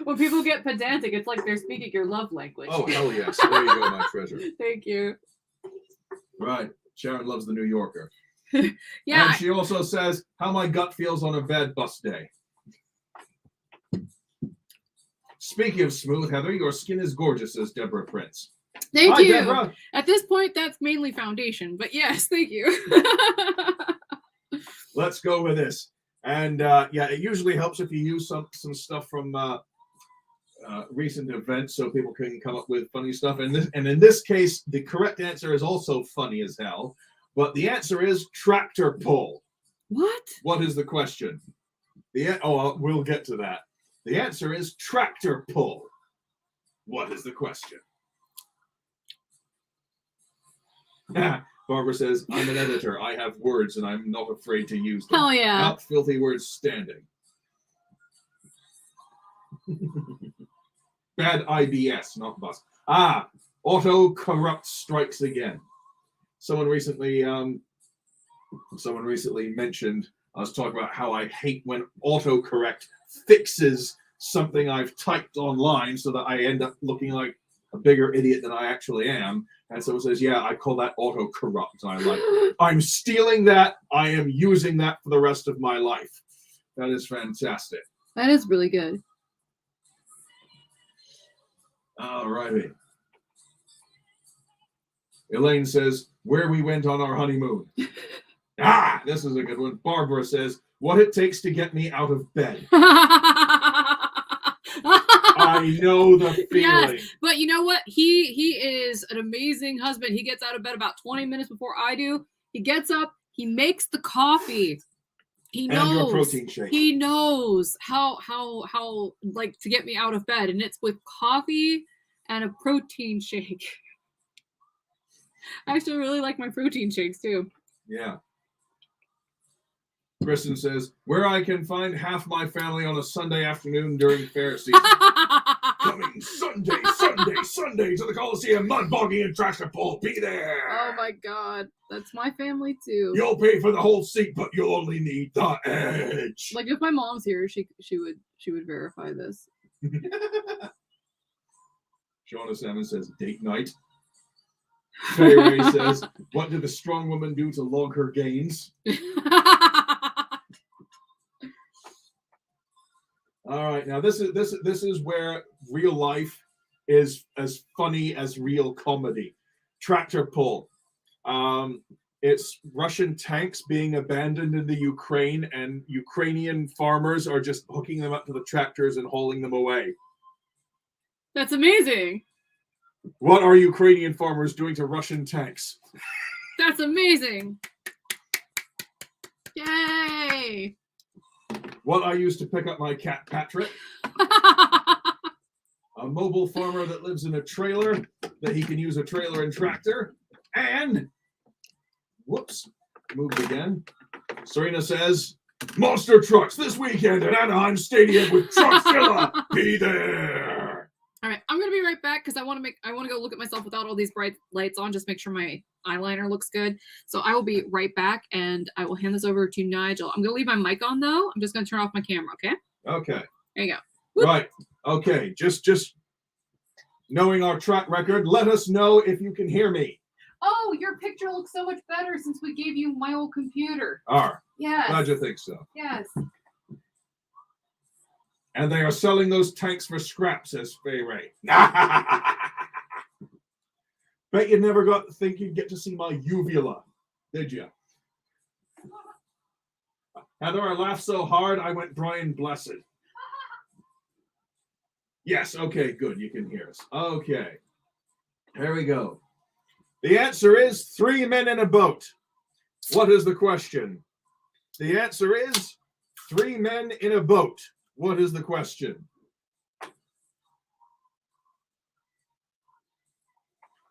When people get pedantic, it's like they're speaking your love language. Oh, hell yes. There you go, my treasure. Thank you. Right. Sharon loves the New Yorker. Yeah. And she also says how my gut feels on a bad bus day. Speaking of smooth, Heather, your skin is gorgeous, says Deborah Prince. Thank Hi, you. Deborah. At this point, that's mainly foundation, but yes, thank you. Let's go with this. And yeah, it usually helps if you use some stuff from recent events so people can come up with funny stuff. And in this case, the correct answer is also funny as hell. But the answer is tractor pull. What? What is the question? We'll get to that. The answer is tractor pull. What is the question? Barbara says, I'm an editor. I have words and I'm not afraid to use them. Hell yeah. Out filthy words standing. Bad IBS, not bus. Auto corrupt strikes again. Someone recently mentioned, I was talking about how I hate when autocorrect fixes something I've typed online so that I end up looking like a bigger idiot than I actually am. And someone says, yeah, I call that auto-corrupt. And I'm like, I'm stealing that. I am using that for the rest of my life. That is fantastic. That is really good. All righty. Elaine says, where we went on our honeymoon. This is a good one. Barbara says, what it takes to get me out of bed. I know the feeling. Yes, but you know what? He is an amazing husband. He gets out of bed about 20 minutes before I do. He gets up. He makes the coffee. He knows. And your protein shake. He knows how like to get me out of bed, and it's with coffee and a protein shake. I actually really like my protein shakes too. Yeah. Kristen says, where I can find half my family on a Sunday afternoon during fair season. Coming Sunday to the Coliseum, mud bogging and tractor pull. Be there. Oh my god, that's my family too. You'll pay for the whole seat, but you'll only need the edge. Like if my mom's here, she would verify this. Shauna Salmon says, date night. Fay Ray says, what did the strong woman do to log her gains? All right, now this is where real life is as funny as real comedy. Tractor pull. It's Russian tanks being abandoned in the Ukraine, and Ukrainian farmers are just hooking them up to the tractors and hauling them away. That's amazing. What are Ukrainian farmers doing to Russian tanks? That's amazing. Yay! What I used to pick up my cat Patrick. A mobile farmer that lives in a trailer that he can use a trailer and tractor. And, whoops, moved again. Serena says, monster trucks this weekend at Anaheim Stadium with Truckzilla. Be there. All right, I'm gonna be right back because I want to go look at myself without all these bright lights on, just make sure my eyeliner looks good. So I will be right back, and I will hand this over to Nigel. I'm gonna leave my mic on though. I'm just gonna turn off my camera. Okay. Okay. There you go. Whoop. Right. Okay. Just knowing our track record, let us know if you can hear me. Oh, your picture looks so much better since we gave you my old computer. Yes. Glad you think so. Yes. And they are selling those tanks for scrap, says Fay Ray. Bet you never got to think you'd get to see my uvula, did you? Heather, I laughed so hard I went Brian Blessed. Yes, okay, good. You can hear us. Okay. Here we go. The answer is 3 men in a boat. What is the question? The answer is 3 men in a boat. What is the question?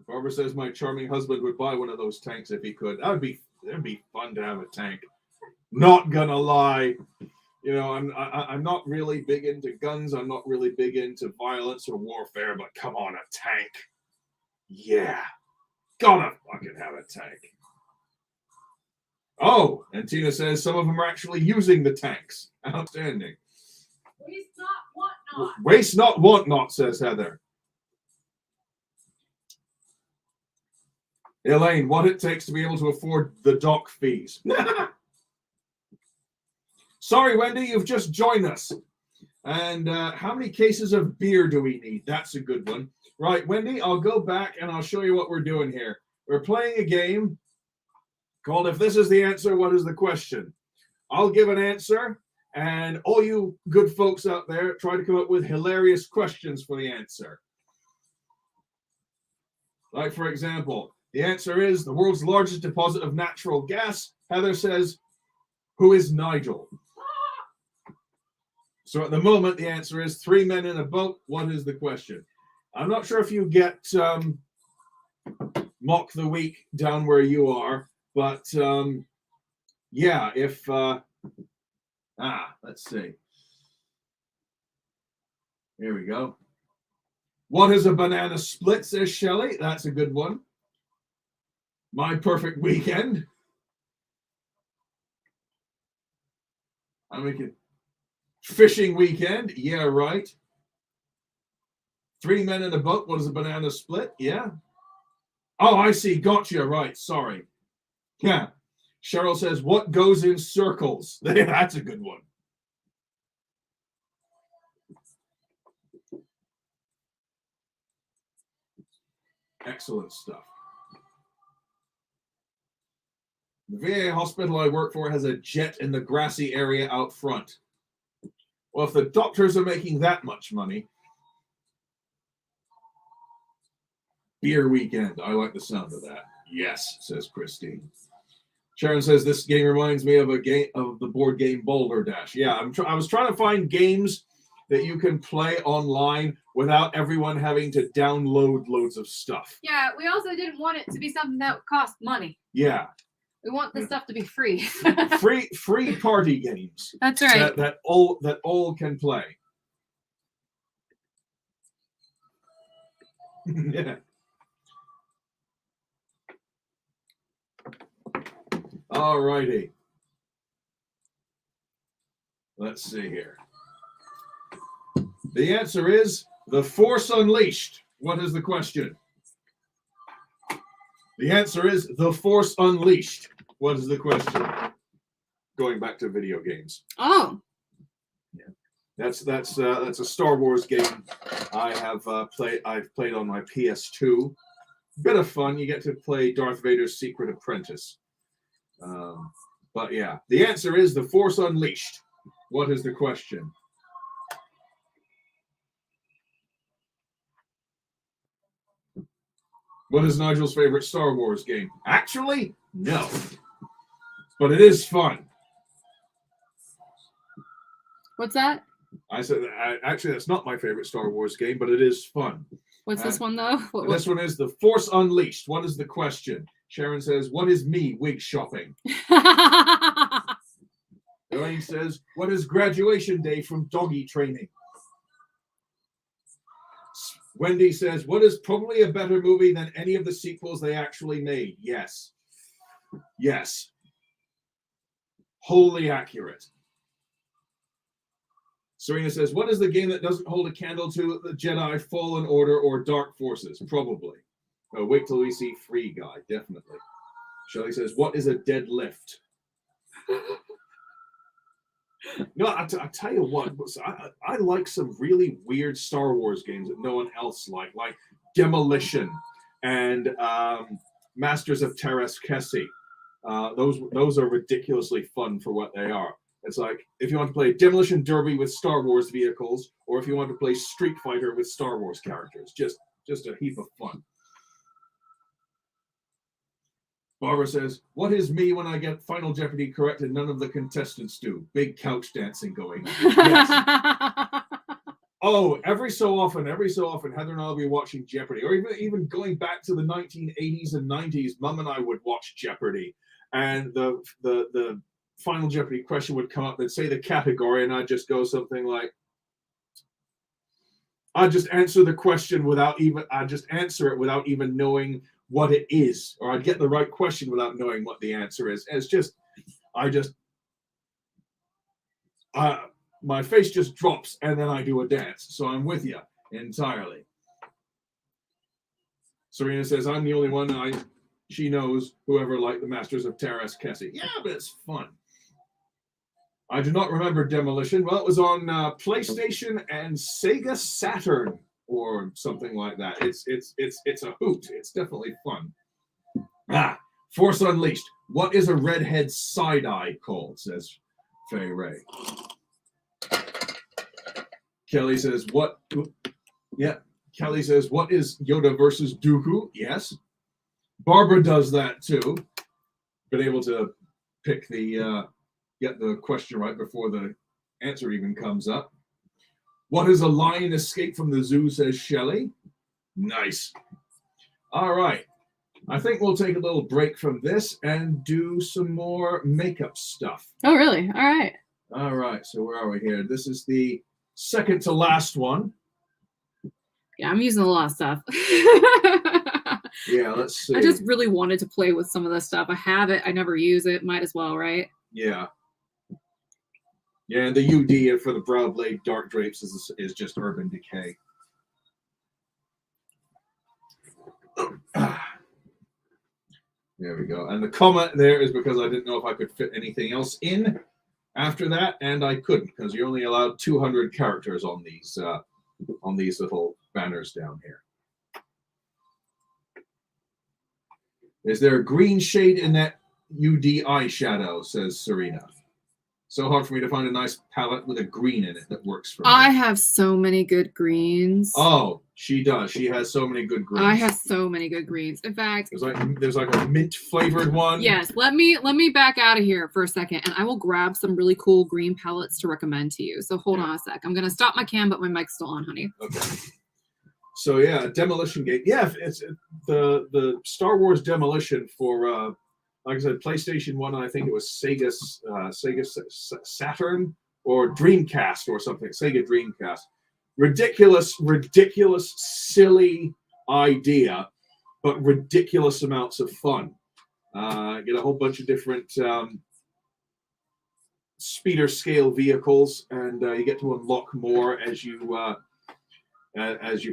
Barbara says my charming husband would buy one of those tanks if he could. That'd be fun to have a tank. Not gonna lie, you know, I'm not really big into guns. I'm not really big into violence or warfare. But come on, a tank, yeah, gotta fucking have a tank. Oh, and Tina says some of them are actually using the tanks. Outstanding. Waste not, want not. Waste not, want not, says Heather. Elaine, what it takes to be able to afford the dock fees. Sorry, Wendy, you've just joined us. And how many cases of beer do we need? That's a good one. Right, Wendy, I'll go back and I'll show you what we're doing here. We're playing a game called If This Is the Answer, What Is the Question? I'll give an answer, and all you good folks out there try to come up with hilarious questions for the answer. Like, for example, the answer is the world's largest deposit of natural gas. Heather says, who is Nigel? So at the moment, the answer is 3 men in a boat. What is the question? I'm not sure if you get Mock the Week down where you are, but yeah, if... let's see. Here we go. What is a banana split, says Shelley. That's a good one. My perfect weekend. I'm making fishing weekend. Yeah, right. 3 men in a boat. What is a banana split? Yeah. Oh, I see. Gotcha. Right. Sorry. Yeah. Cheryl says, what goes in circles? That's a good one. Excellent stuff. The VA hospital I work for has a jet in the grassy area out front. Well, if the doctors are making that much money. Beer weekend. I like the sound of that. Yes, says Christine. Sharon says this game reminds me of a game of the board game Boulder Dash. Yeah, I was trying to find games that you can play online without everyone having to download loads of stuff. Yeah, we also didn't want it to be something that would cost money. Yeah. We want this stuff to be free. free party games. That's right. That all can play. Yeah. All righty. Let's see here. The answer is The Force Unleashed. What is the question? The answer is The Force Unleashed. What is the question? Going back to video games. Oh. Yeah. That's a Star Wars game I have I've played on my PS2. Bit of fun. You get to play Darth Vader's Secret Apprentice. But yeah, the answer is The Force Unleashed. What is the question? What is Nigel's favorite Star Wars game? Actually, no. But it is fun. What's that? I said, actually, that's not my favorite Star Wars game, but it is fun. What's this one, though? This one is The Force Unleashed. What is the question? Sharon says, what is me wig shopping? Elaine says, what is graduation day from doggy training? Wendy says, what is probably a better movie than any of the sequels they actually made? Yes. Yes. Wholly accurate. Serena says, what is the game that doesn't hold a candle to the Jedi, Fallen Order, or Dark Forces? Probably. Oh, wait till we see Free Guy. Definitely. Shelley says, what is a deadlift? No, I tell you what, I like some really weird Star Wars games that no one else like Demolition and Masters of Teräs Käsi. Those are ridiculously fun for what they are. It's like if you want to play Demolition Derby with Star Wars vehicles, or if you want to play Street Fighter with Star Wars characters, just a heap of fun. Barbara says, what is me when I get Final Jeopardy correct and none of the contestants do? Big couch dancing going on. Yes. Oh, every so often, Heather and I will be watching Jeopardy, or even going back to the 1980s and 90s, Mum and I would watch Jeopardy, and the Final Jeopardy question would come up. They'd say the category, and I'd just go something like, I'd just answer the question I'd just answer it without even knowing what it is, or I'd get the right question without knowing what the answer is. It's just, my face just drops and then I do a dance. So I'm with you entirely. Serena says, I'm the only one she knows whoever liked the Masters of Teräs Käsi. Yeah, but it's fun. I do not remember Demolition. Well, it was on PlayStation and Sega Saturn, or something like that. It's a hoot. It's definitely fun. Force Unleashed. What is a redhead side-eye called? Says Faye Ray. Kelly says, what? Yeah. Kelly says, what is Yoda versus Dooku? Yes. Barbara does that too. Been able to pick get the question right before the answer even comes up. What is a lion escape from the zoo, says Shelley. Nice. All right. I think we'll take a little break from this and do some more makeup stuff. Oh, really? All right. All right. So where are we here? This is the second to last one. Yeah, I'm using a lot of stuff. Yeah, let's see. I just really wanted to play with some of this stuff. I have it. I never use it. Might as well, right? Yeah. Yeah, and the UD for the brow blade dark drapes is just Urban Decay. There we go. And the comment there is because I didn't know if I could fit anything else in after that, and I couldn't, because you're only allowed 200 characters on these little banners down here. Is there a green shade in that UD eyeshadow, says Serena. So hard for me to find a nice palette with a green in it that works for me. I have so many good greens. Oh, she does. She has so many good greens. I have so many good greens. In fact, there's like a mint flavored one. Yes, let me back out of here for a second, and I will grab some really cool green palettes to recommend to you. So hold on a sec. I'm gonna stop my cam, but my mic's still on, honey. Okay. So yeah, Demolition Gate. Yeah, it's the Star Wars Demolition for like I said, PlayStation 1, I think it was Sega Saturn or Dreamcast or something, Sega Dreamcast. Ridiculous, silly idea, but ridiculous amounts of fun. Get a whole bunch of different speeder scale vehicles, and you get to unlock more as you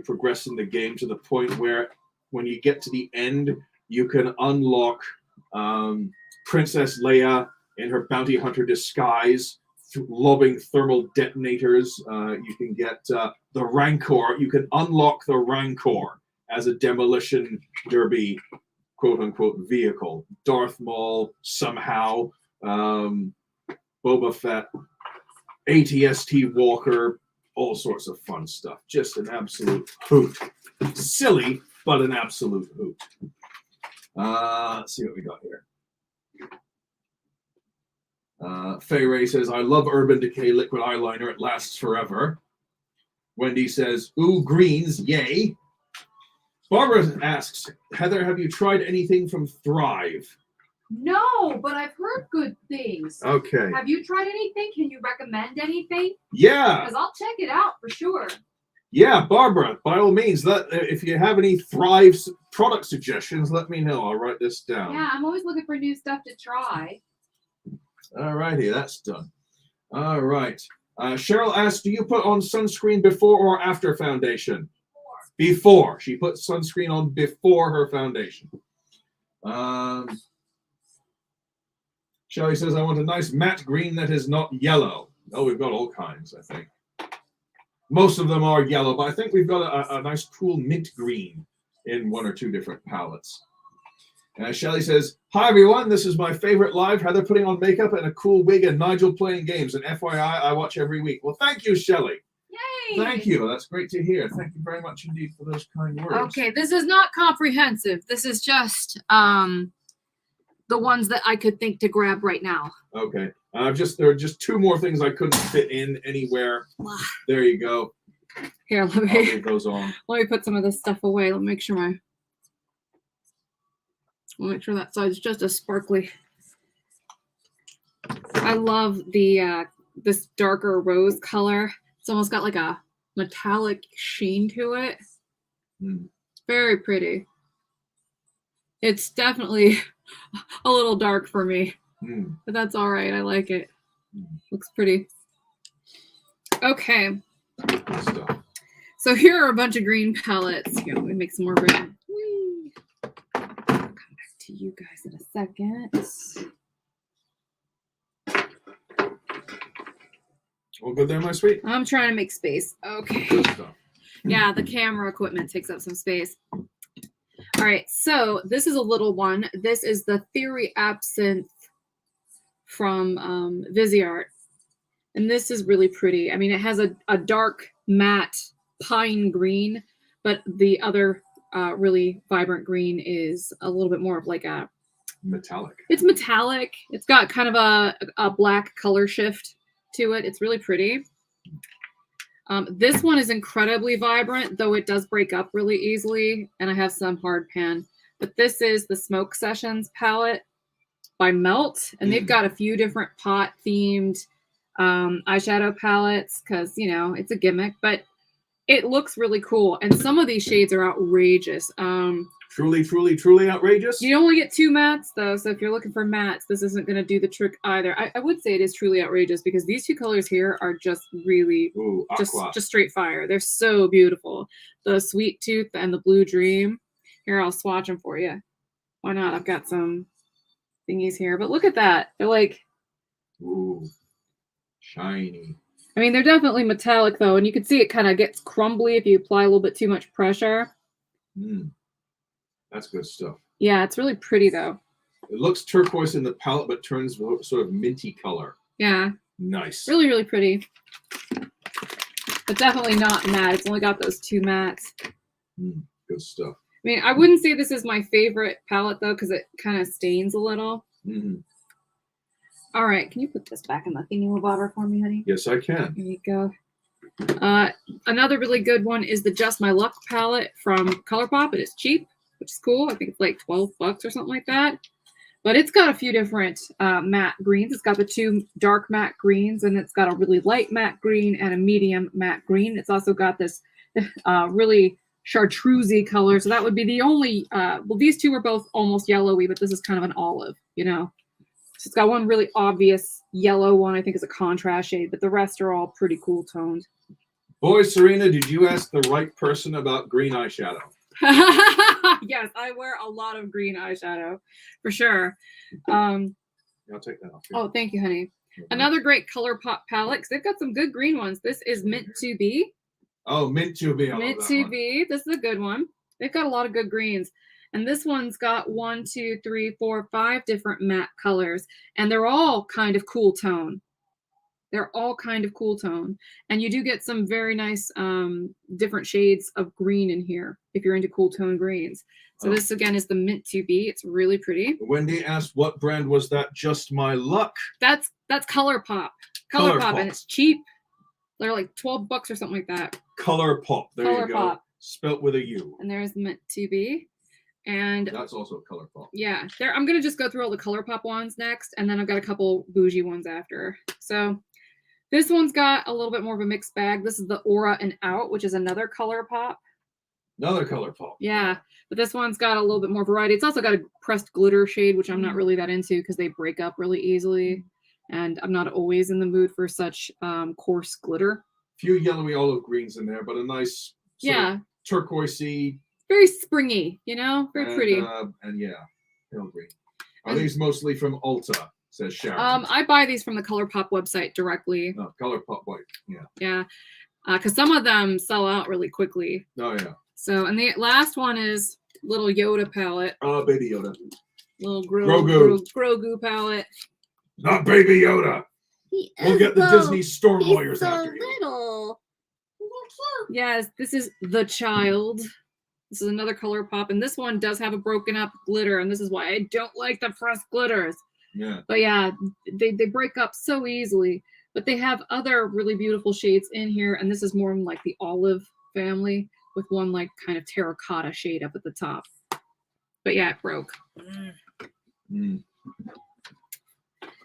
progress in the game, to the point where when you get to the end, you can unlock Princess Leia in her bounty hunter disguise, lobbing thermal detonators. You can get the Rancor. You can unlock the Rancor as a demolition derby, quote unquote, vehicle. Darth Maul somehow, Boba Fett, ATST Walker, all sorts of fun stuff. Just an absolute hoot. Silly, but an absolute hoot. Let's see what we got here. Fay Ray says, I love Urban Decay liquid eyeliner. It lasts forever. Wendy says, ooh, greens, yay. Barbara asks, Heather, have you tried anything from Thrive? No, but I've heard good things. Okay. Have you tried anything? Can you recommend anything? Yeah. Because I'll check it out for sure. Yeah, Barbara, by all means, if you have any Thrive product suggestions, let me know. I'll write this down. Yeah, I'm always looking for new stuff to try. All righty, that's done. All right. Cheryl asks, do you put on sunscreen before or after foundation? Before. She puts sunscreen on before her foundation. Shelly says, I want a nice matte green that is not yellow. Oh, we've got all kinds, I think. Most of them are yellow, but I think we've got a nice cool mint green in one or two different palettes. Shelly says, hi, everyone. This is my favorite live. Heather putting on makeup and a cool wig and Nigel playing games. And FYI, I watch every week. Well, thank you, Shelly. Yay! Thank you. That's great to hear. Thank you very much indeed for those kind words. Okay, this is not comprehensive. This is just the ones that I could think to grab right now. Okay. There are just two more things I couldn't fit in anywhere. There you go. Here, let I'll me leave those on. let me put some of this stuff away. Let me make sure that side's just as sparkly. I love the this darker rose color. It's almost got like a metallic sheen to it. Very pretty. It's definitely a little dark for me, but that's all right. I like it. Looks pretty. Okay. Good stuff. So here are a bunch of green palettes. Here, let me make some more green. I'll come back to you guys in a second. All good there, my sweet? I'm trying to make space. Okay. Good stuff. Yeah, the camera equipment takes up some space. All right, so this is a little one. This is the Theory Absinthe from Viseart. And this is really pretty. I mean, it has a dark matte pine green, but the other really vibrant green is a little bit more of like a... Metallic. It's metallic. It's got kind of a black color shift to it. It's really pretty. This one is incredibly vibrant, though it does break up really easily, and I have some hard pan. But this is the Smoke Sessions palette by Melt, and they've got a few different pot-themed eyeshadow palettes because, you know, it's a gimmick, but it looks really cool. And some of these shades are outrageous. Truly, truly, truly outrageous. You only get 2 mattes, though, so if you're looking for mattes, this isn't going to do the trick either. I would say it is truly outrageous because these 2 colors here are just really just straight fire. They're so beautiful. The Sweet Tooth and the Blue Dream. Here, I'll swatch them for you. Why not? I've got some thingies here, but look at that. They're like... Ooh, shiny. I mean, they're definitely metallic, though, and you can see it kind of gets crumbly if you apply a little bit too much pressure. That's good stuff. Yeah, it's really pretty, though. It looks turquoise in the palette, but turns sort of minty color. Yeah. Nice. Really, really pretty. But definitely not matte. It's only got those 2 mattes. Good stuff. I mean, I wouldn't say this is my favorite palette, though, because it kind of stains a little. All right. Can you put this back in the thingy-mabobber for me, honey? Yes, I can. There you go. Another really good one is the Just My Luck palette from ColourPop. It is cheap, which is cool. I think it's like $12 or something like that. But it's got a few different matte greens. It's got the 2 dark matte greens, and it's got a really light matte green and a medium matte green. It's also got this really chartreusey color. So that would be the only, well, these 2 are both almost yellowy, but this is kind of an olive, you know. So it's got one really obvious yellow one, I think is a contrast shade, but the rest are all pretty cool toned. Boy, Serena, did you ask the right person about green eyeshadow? Yes, I wear a lot of green eyeshadow for sure. I'll take that off. Oh, thank you, honey. Another great ColourPop palette, 'cause they've got some good green ones. This is Mint to Be. Oh, Mint to Be. Mint to Be. This is a good one. They've got a lot of good greens. And this one's got 1, 2, 3, 4, 5 different matte colors. And they're all kind of cool tone. They're all kind of cool tone. And you do get some very nice different shades of green in here if you're into cool tone greens. So this, again, is the Mint to Be. It's really pretty. Wendy asked, what brand was that? Just My Luck. That's ColourPop. ColourPop, and it's cheap. They're like $12 or something like that. ColourPop. There you go. ColourPop. Spelt with a U. And there's Mint to Be. And that's also ColourPop. Yeah, I'm going to just go through all the ColourPop ones next, and then I've got a couple bougie ones after. So this one's got a little bit more of a mixed bag. This is the Aura and Out, which is another ColourPop. Another ColourPop. Yeah, but this one's got a little bit more variety. It's also got a pressed glitter shade, which I'm not really that into because they break up really easily. And I'm not always in the mood for such coarse glitter. Few yellowy olive greens in there, but a nice turquoisey. Very springy, you know? Very pretty. And yeah, pale green. Are these mostly from Ulta, says Sharon? I buy these from the ColourPop website directly. Oh, ColourPop white, yeah. Yeah, because some of them sell out really quickly. Oh, yeah. So, and the last one is little Yoda palette. Oh, Baby Yoda. Little Grogu palette. Not Baby Yoda. We'll get the Disney storm lawyers after you. Little. Yes, this is The Child. This is another ColourPop, and this one does have a broken up glitter, and this is why I don't like the pressed glitters. Yeah. But yeah, they break up so easily. But they have other really beautiful shades in here, and this is more like the olive family with one like kind of terracotta shade up at the top. But yeah, it broke.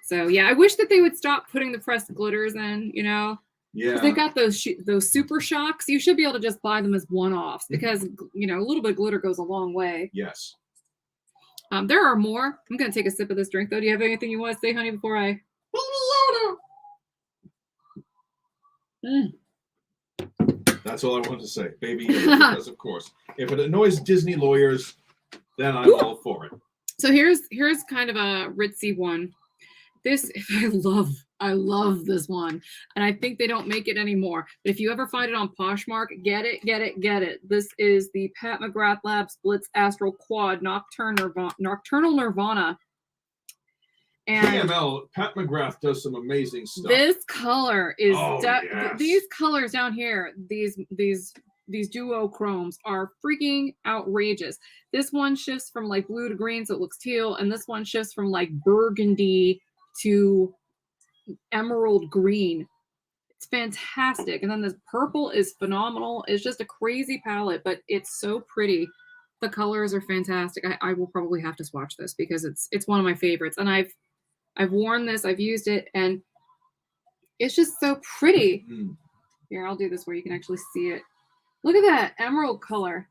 So yeah, I wish that they would stop putting the pressed glitters in, you know. Yeah. They got those super shocks. You should be able to just buy them as one-offs because, you know, a little bit of glitter goes a long way. Yes. There are more. I'm going to take a sip of this drink, though. Do you have anything you want to say, honey, before I... That's all I wanted to say. Baby Yoda, because, of course, if it annoys Disney lawyers, then I'm all for it. So here's kind of a ritzy one. This, I love this one. And I think they don't make it anymore. But if you ever find it on Poshmark, get it. This is the Pat McGrath Labs Blitz Astral Quad Nocturnal Nirvana. And PML, Pat McGrath does some amazing stuff. This color is, yes. These colors down here, these duochromes are freaking outrageous. This one shifts from like blue to green, so it looks teal. And this one shifts from like burgundy to emerald green. It's fantastic. And then this purple is phenomenal. It's just a crazy palette, but it's so pretty. The colors are fantastic. I will probably have to swatch this because it's one of my favorites. And I've worn this, I've used it, and it's just so pretty. Here, I'll do this where you can actually see it. Look at that emerald color.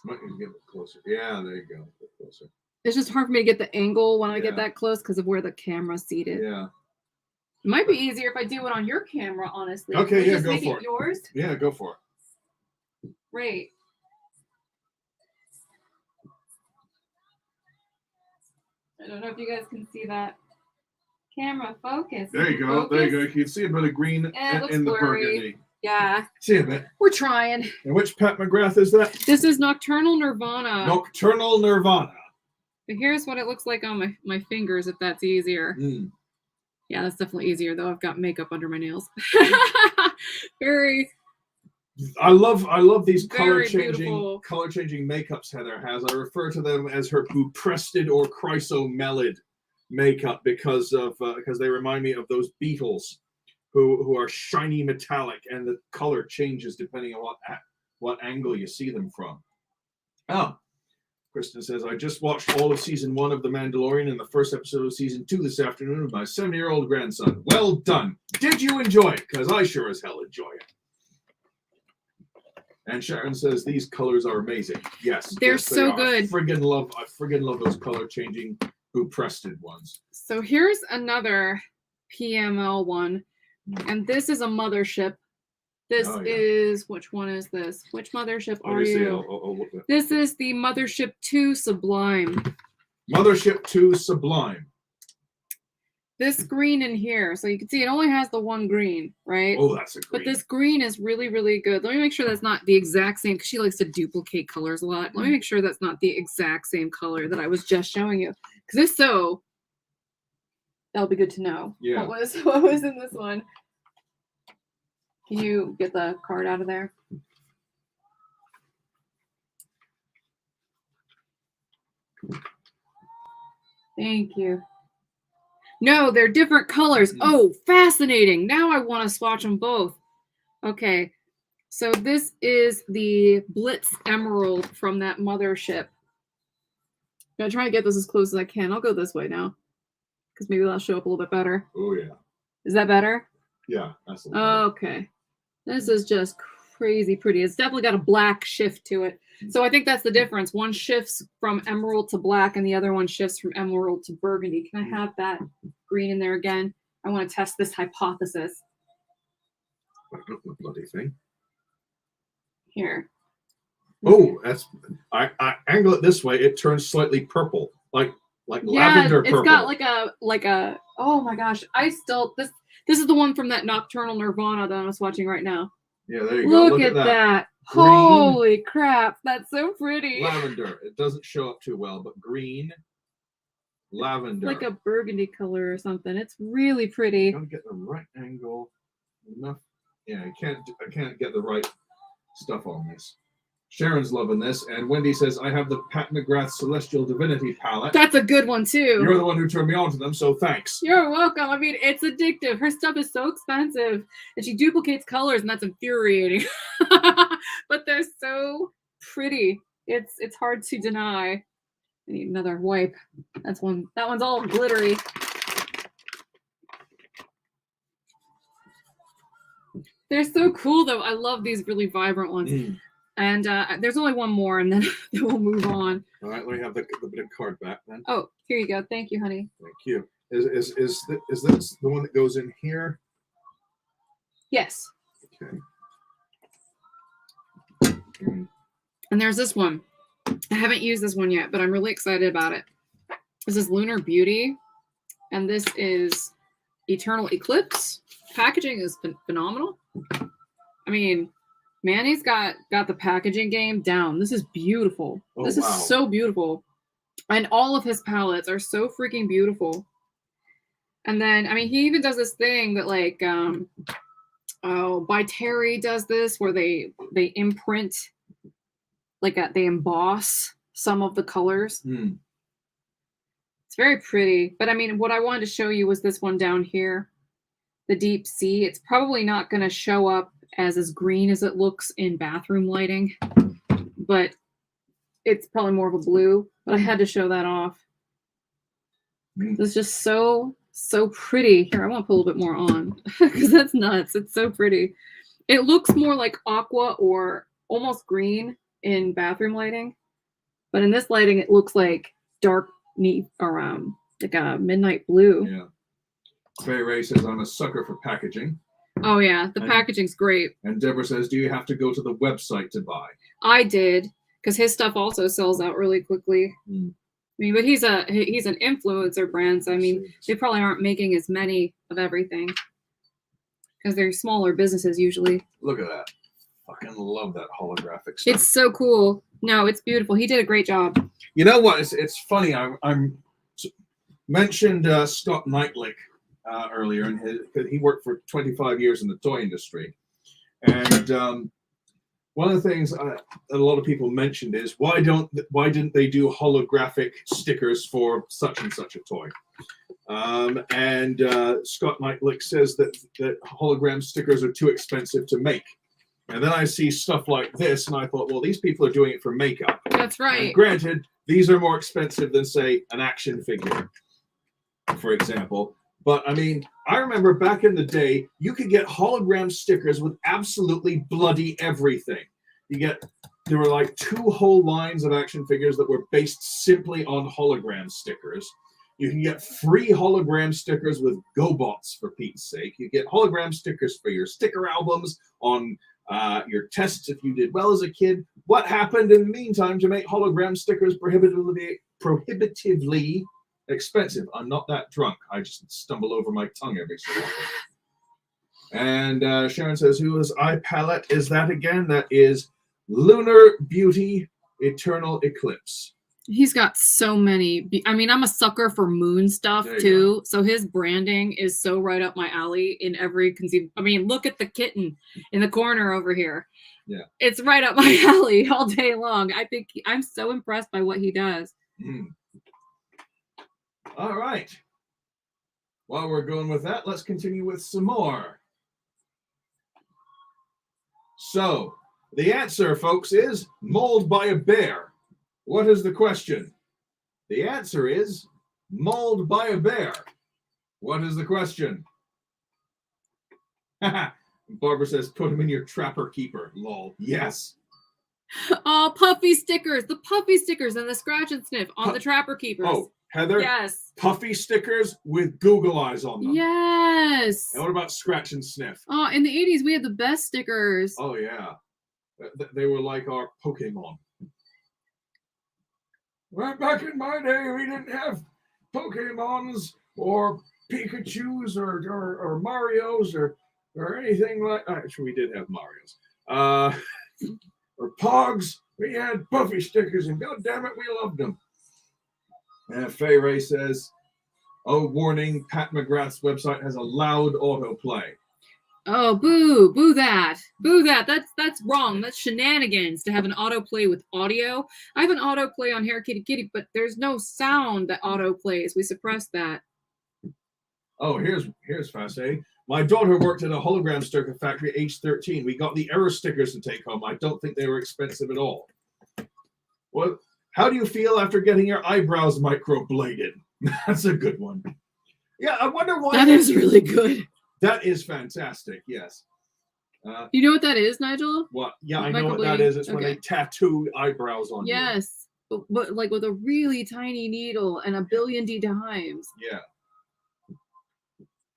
Might need to get a bit closer. Yeah, there you go. A bit closer. It's just hard for me to get the angle when I get that close because of where the camera's seated. Yeah. It might be easier if I do it on your camera, honestly. Okay, yeah, just go make for it it. Yours? Yeah, go for it. Great. I don't know if you guys can see that. Camera focus. There you go. There you go. You can see a bit of green in the burgundy. Yeah. See a bit. We're trying. And which Pat McGrath is that? This is Nocturnal Nirvana. Nocturnal Nirvana. But here's what it looks like on my fingers, if that's easier. Yeah, that's definitely easier, though. I've got makeup under my nails. Very. I love these color changing beautiful. makeups Heather has. I refer to them as her Buprested or chrysomelid makeup because they remind me of those beetles who are shiny metallic and the color changes depending on what angle you see them from. Oh, Kristen says, I just watched all of season 1 of The Mandalorian and the first episode of season 2 this afternoon with my 7-year-old grandson. Well done. Did you enjoy it? Because I sure as hell enjoy it. And Sharon says, these colors are amazing. Yes. They're yes, so are. good. I friggin' love those color changing Who Prested ones. So here's another PML one. And this is a mothership. This is, which one is this? Which mothership are you? I'll look at it. This is the Mothership 2 Sublime. Mothership 2 Sublime. This green in here, so you can see it only has the one green, right? Oh, that's a green. But this green is really, really good. Let me make sure that's not the exact same, because she likes to duplicate colors a lot. Let me make sure that's not the exact same color that I was just showing you. Because if so, that'll be good to know. Yeah. What was in this one? Can you get the card out of there? Thank you. No, they're different colors. Oh, fascinating. Now I want to swatch them both. Okay. So this is the Blitz Emerald from that Mothership. I'm going to try and get this as close as I can. I'll go this way now, because maybe that'll show up a little bit better. Oh, yeah. Is that better? Yeah, that's a little Okay. This is just crazy pretty. It's definitely got a black shift to it. So I think that's the difference. One shifts from emerald to black and the other one shifts from emerald to burgundy. Can I have that green in there again? I want to test this hypothesis. bloody thing. Here. Oh, that's I angle it this way, it turns slightly purple. Like lavender purple. It's got like a oh my gosh. This is the one from that Nocturnal Nirvana that I was watching right now. Yeah, there you go. Look at that. Green, holy crap. That's so pretty. Lavender. It doesn't show up too well, but green, lavender. Like a burgundy color or something. It's really pretty. Gotta get the right angle. Enough. Yeah, I can't get the right stuff on this. Sharon's loving this, and Wendy says, I have the Pat McGrath Celestial Divinity palette. That's a good one, too. You're the one who turned me on to them, so thanks. You're welcome. I mean, it's addictive. Her stuff is so expensive, and she duplicates colors, and that's infuriating. But they're so pretty. It's hard to deny. I need another wipe. That one's all glittery. They're so cool, though. I love these really vibrant ones. And there's only one more, and then we'll move on. All right, let me have the bit of card back then. Oh, here you go. Thank you, honey. Thank you. Is this the one that goes in here? Yes. Okay. And there's this one. I haven't used this one yet, but I'm really excited about it. This is Lunar Beauty, and this is Eternal Eclipse. Packaging is phenomenal. I mean, Manny's got the packaging game down. This is beautiful. Oh, this is so beautiful. And all of his palettes are so freaking beautiful. And then, I mean, he even does this thing that like, by Terry does this where they imprint, like they emboss some of the colors. It's very pretty. But I mean, what I wanted to show you was this one down here, the Deep Sea. It's probably not going to show up as green as it looks in bathroom lighting, but it's probably more of a blue, but I had to show that off. It's just so pretty. Here, I want to put a little bit more on because that's nuts. It's so pretty. It looks more like aqua or almost green in bathroom lighting, but in this lighting, it looks like dark neat or like a midnight blue. Yeah. Faye Ray says, I'm a sucker for packaging. Oh yeah, the packaging's great. And Deborah says, do you have to go to the website to buy? I did, because his stuff also sells out really quickly. I mean, but he's an influencer brand, so I mean, they probably aren't making as many of everything because they're smaller businesses usually. Look at that. Fucking love that holographic stuff. It's so cool. No, it's beautiful. He did a great job. You know what? It's funny. I'm mentioned Scott Knightlick earlier, and he worked for 25 years in the toy industry. And one of the things that a lot of people mentioned is why didn't they do holographic stickers for such and such a toy? And Scott Knightlick says that hologram stickers are too expensive to make. And then I see stuff like this, and I thought, well, these people are doing it for makeup. That's right. And granted, these are more expensive than, say, an action figure, for example. But I mean, I remember back in the day, you could get hologram stickers with absolutely bloody everything. There were like 2 whole lines of action figures that were based simply on hologram stickers. You can get free hologram stickers with GoBots, for Pete's sake. You get hologram stickers for your sticker albums, on your tests if you did well as a kid. What happened in the meantime to make hologram stickers prohibitively expensive? I'm not that drunk. I just stumble over my tongue every so often. And Sharon says, whose eye palette is that again? That is Lunar Beauty Eternal Eclipse. He's got so many. I mean, I'm a sucker for moon stuff too. So his branding is so right up my alley in every conceivable. I mean, look at the kitten in the corner over here. Yeah. It's right up my alley all day long. I think I'm so impressed by what he does. All right. While we're going with that, let's continue with some more. So, the answer, folks, is mauled by a bear. What is the question? The answer is mauled by a bear. What is the question? Barbara says, put him in your trapper keeper. Lol. Yes. Oh, puffy stickers. The puffy stickers and the scratch and sniff on the trapper keepers. Oh, Heather? Yes. Puffy stickers with Google eyes on them. Yes. And what about scratch and sniff? Oh, in the 80s, we had the best stickers. Oh, yeah. They were like our Pokemon. Well, back in my day, we didn't have Pokemons or Pikachus or Marios or anything like that. Actually, we did have Marios. Or Pogs. We had Puffy stickers, and God damn it, we loved them. And Faye Ray says, oh, warning, Pat McGrath's website has a loud autoplay. Oh, boo, boo that. Boo that. That's wrong. That's shenanigans to have an autoplay with audio. I have an autoplay on Hair Kitty Kitty, but there's no sound that autoplays. We suppress that. Oh, here's fascinating. My daughter worked at a hologram sticker factory at age 13. We got the error stickers to take home. I don't think they were expensive at all. Well, how do you feel after getting your eyebrows microbladed? That's a good one. Yeah, I wonder why. That is really good. That is fantastic, yes. You know what that is, Nigel? What? Yeah, I know what that is. It's when they tattoo eyebrows on you. Yes, but like with a really tiny needle and a billion D dimes. Yeah.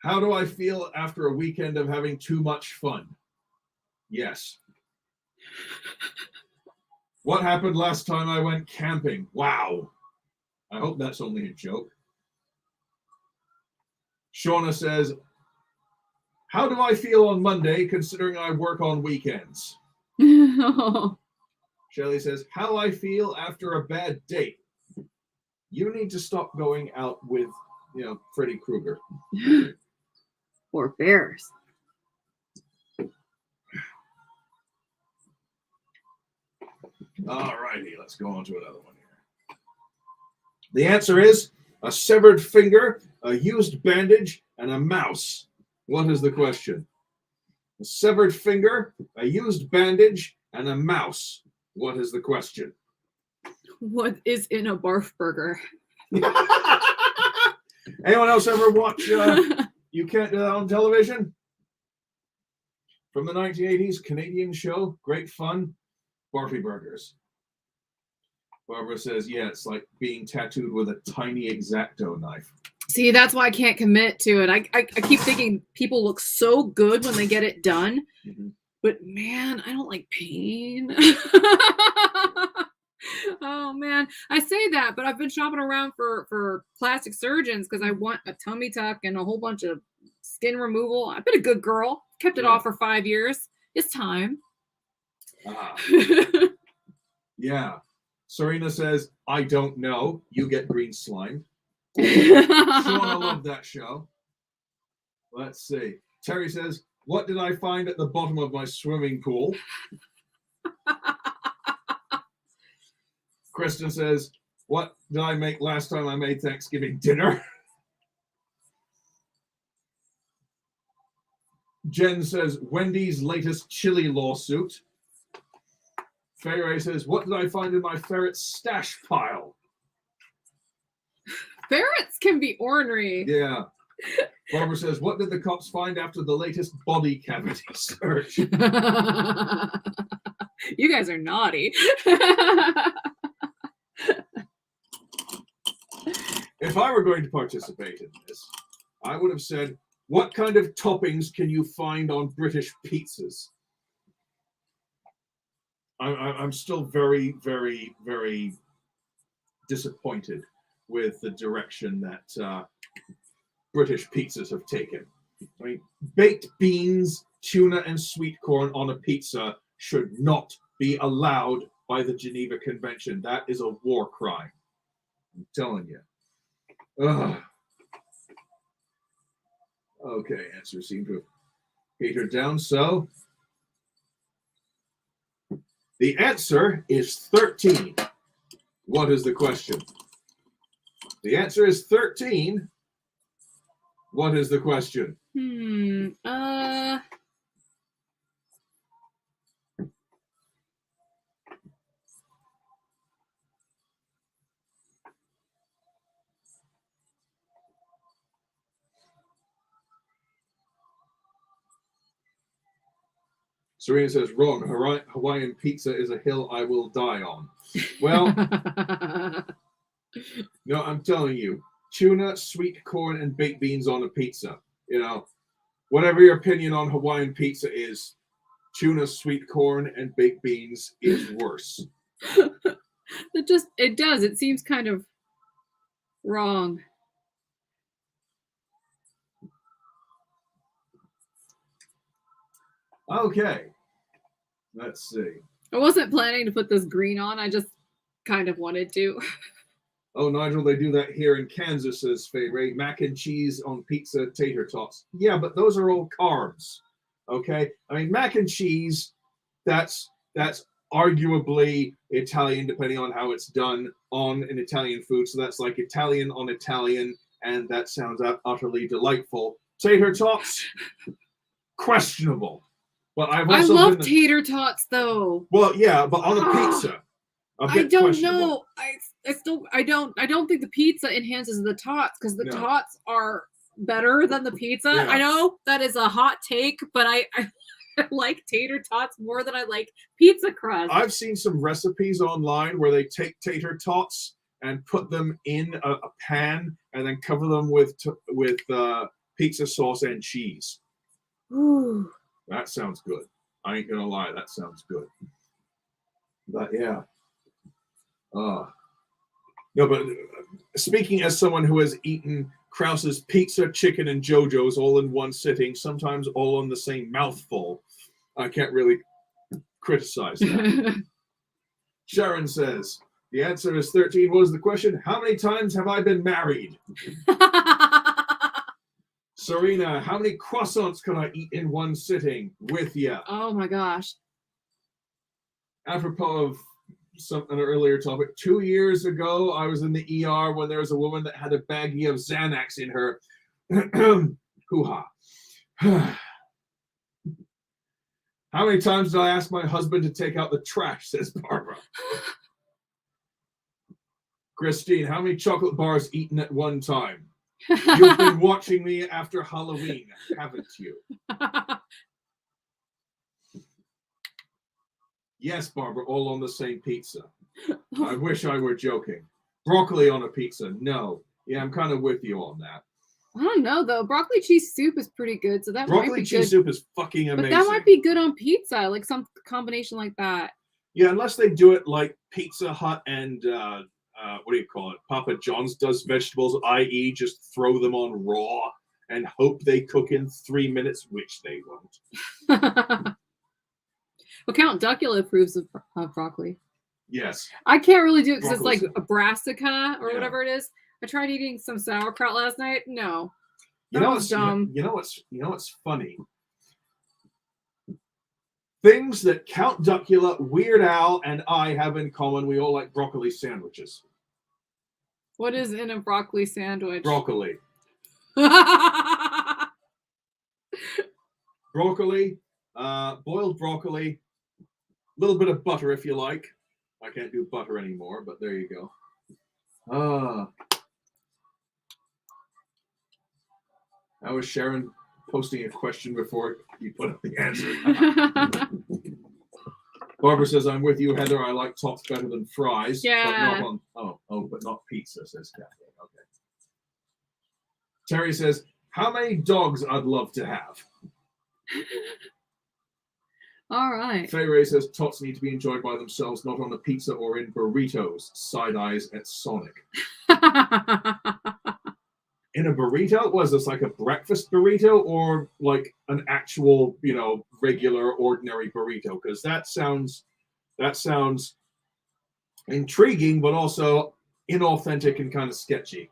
How do I feel after a weekend of having too much fun? Yes. What happened last time I went camping? Wow. I hope that's only a joke. Shauna says, how do I feel on Monday considering I work on weekends? Shelley says, how I feel after a bad date. You need to stop going out with, Freddy Krueger. Or bears. All righty, let's go on to another one here. The answer is a severed finger, a used bandage, and a mouse. What is the question? A severed finger, a used bandage, and a mouse. What is the question? What is in a barf burger? Anyone else ever watch You Can't Do That on Television? From the 1980s, Canadian show, great fun, barfy burgers. Barbara says, yeah, it's like being tattooed with a tiny X-Acto knife. See, that's why I can't commit to it. I keep thinking people look so good when they get it done. Mm-hmm. But man, I don't like pain. Oh man, I say that, but I've been shopping around for plastic surgeons because I want a tummy tuck and a whole bunch of skin removal. I've been a good girl. Kept it off for 5 years. It's time. Yeah. Serena says, I don't know. You get green slime. Shauna loved that show. Let's see. Terry says, what did I find at the bottom of my swimming pool? Kristen says, what did I make last time I made Thanksgiving dinner? Jen says, Wendy's latest chili lawsuit. Fayray says, what did I find in my ferret's stash pile? Ferrets can be ornery. Yeah. Barbara says, what did the cops find after the latest body cavity search? You guys are naughty. If I were going to participate in this, I would have said, what kind of toppings can you find on British pizzas? I'm still very, very, very disappointed with the direction that British pizzas have taken. I mean, baked beans, tuna, and sweet corn on a pizza should not be allowed by the Geneva Convention. That is a war crime. I'm telling you. Ugh. Okay, answers seem to have petered down. So the answer is 13. What is the question? The answer is 13. What is the question? Serena says, wrong. Hawaiian pizza is a hill I will die on. Well, no, I'm telling you, tuna, sweet corn, and baked beans on a pizza. You know, whatever your opinion on Hawaiian pizza is, tuna, sweet corn, and baked beans is worse. It does. It seems kind of wrong. Okay. Let's see. I wasn't planning to put this green on. I just kind of wanted to. Oh, Nigel, they do that here in Kansas, says Faye. Mac and cheese on pizza, tater tots. Yeah, but those are all carbs. Okay? I mean, mac and cheese, that's arguably Italian, depending on how it's done on an Italian food. So that's like Italian on Italian, and that sounds utterly delightful. Tater tots, questionable. But I love tater tots, though. Well, yeah, but on a pizza. I don't know. I don't think the pizza enhances the tots because the tots are better than the pizza. Yeah. I know that is a hot take, but I like tater tots more than I like pizza crust. I've seen some recipes online where they take tater tots and put them in a pan and then cover them with pizza sauce and cheese. Ooh. That sounds good. I ain't gonna lie, that sounds good. But yeah. No, but speaking as someone who has eaten Krause's pizza, chicken, and JoJo's all in one sitting, sometimes all on the same mouthful, I can't really criticize that. Sharon says, the answer is 13. What was the question? How many times have I been married? Serena, how many croissants can I eat in one sitting with you? Oh my gosh. Apropos of an earlier topic, 2 years ago, I was in the ER when there was a woman that had a baggie of Xanax in her. Hoo-ha. How many times did I ask my husband to take out the trash, says Barbara. Christine, how many chocolate bars eaten at one time? You've been watching me after Halloween, haven't you? Yes, Barbara, all on the same pizza. I wish I were joking. Broccoli on a pizza, no. Yeah, I'm kind of with you on that. I don't know, though. Broccoli cheese soup is pretty good, so that might be good. Broccoli cheese soup is fucking amazing. But that might be good on pizza, like some combination like that. Yeah, unless they do it like Pizza Hut and what do you call it? Papa John's does vegetables, i.e. just throw them on raw and hope they cook in 3 minutes, which they won't. Well, Count Duckula approves of broccoli. Yes. I can't really do it because it's like a brassica or whatever it is. I tried eating some sauerkraut last night. No. You know what's dumb. You know what's funny? Things that Count Duckula, Weird Al, and I have in common. We all like broccoli sandwiches. What is in a broccoli sandwich? Broccoli. Broccoli, boiled broccoli, a little bit of butter if you like. I can't do butter anymore, but there you go. That was Sharon posting a question before you put up the answer. Barbara says, I'm with you, Heather. I like tops better than fries. Yeah. But not but not pizza, says Kathleen. Okay. Terry says, how many dogs I'd love to have? All right. Faye Ray says, tots need to be enjoyed by themselves, not on a pizza or in burritos. Side eyes at Sonic. In a burrito? Was this like a breakfast burrito or like an actual, regular, ordinary burrito? Because that sounds intriguing, but also inauthentic and kind of sketchy.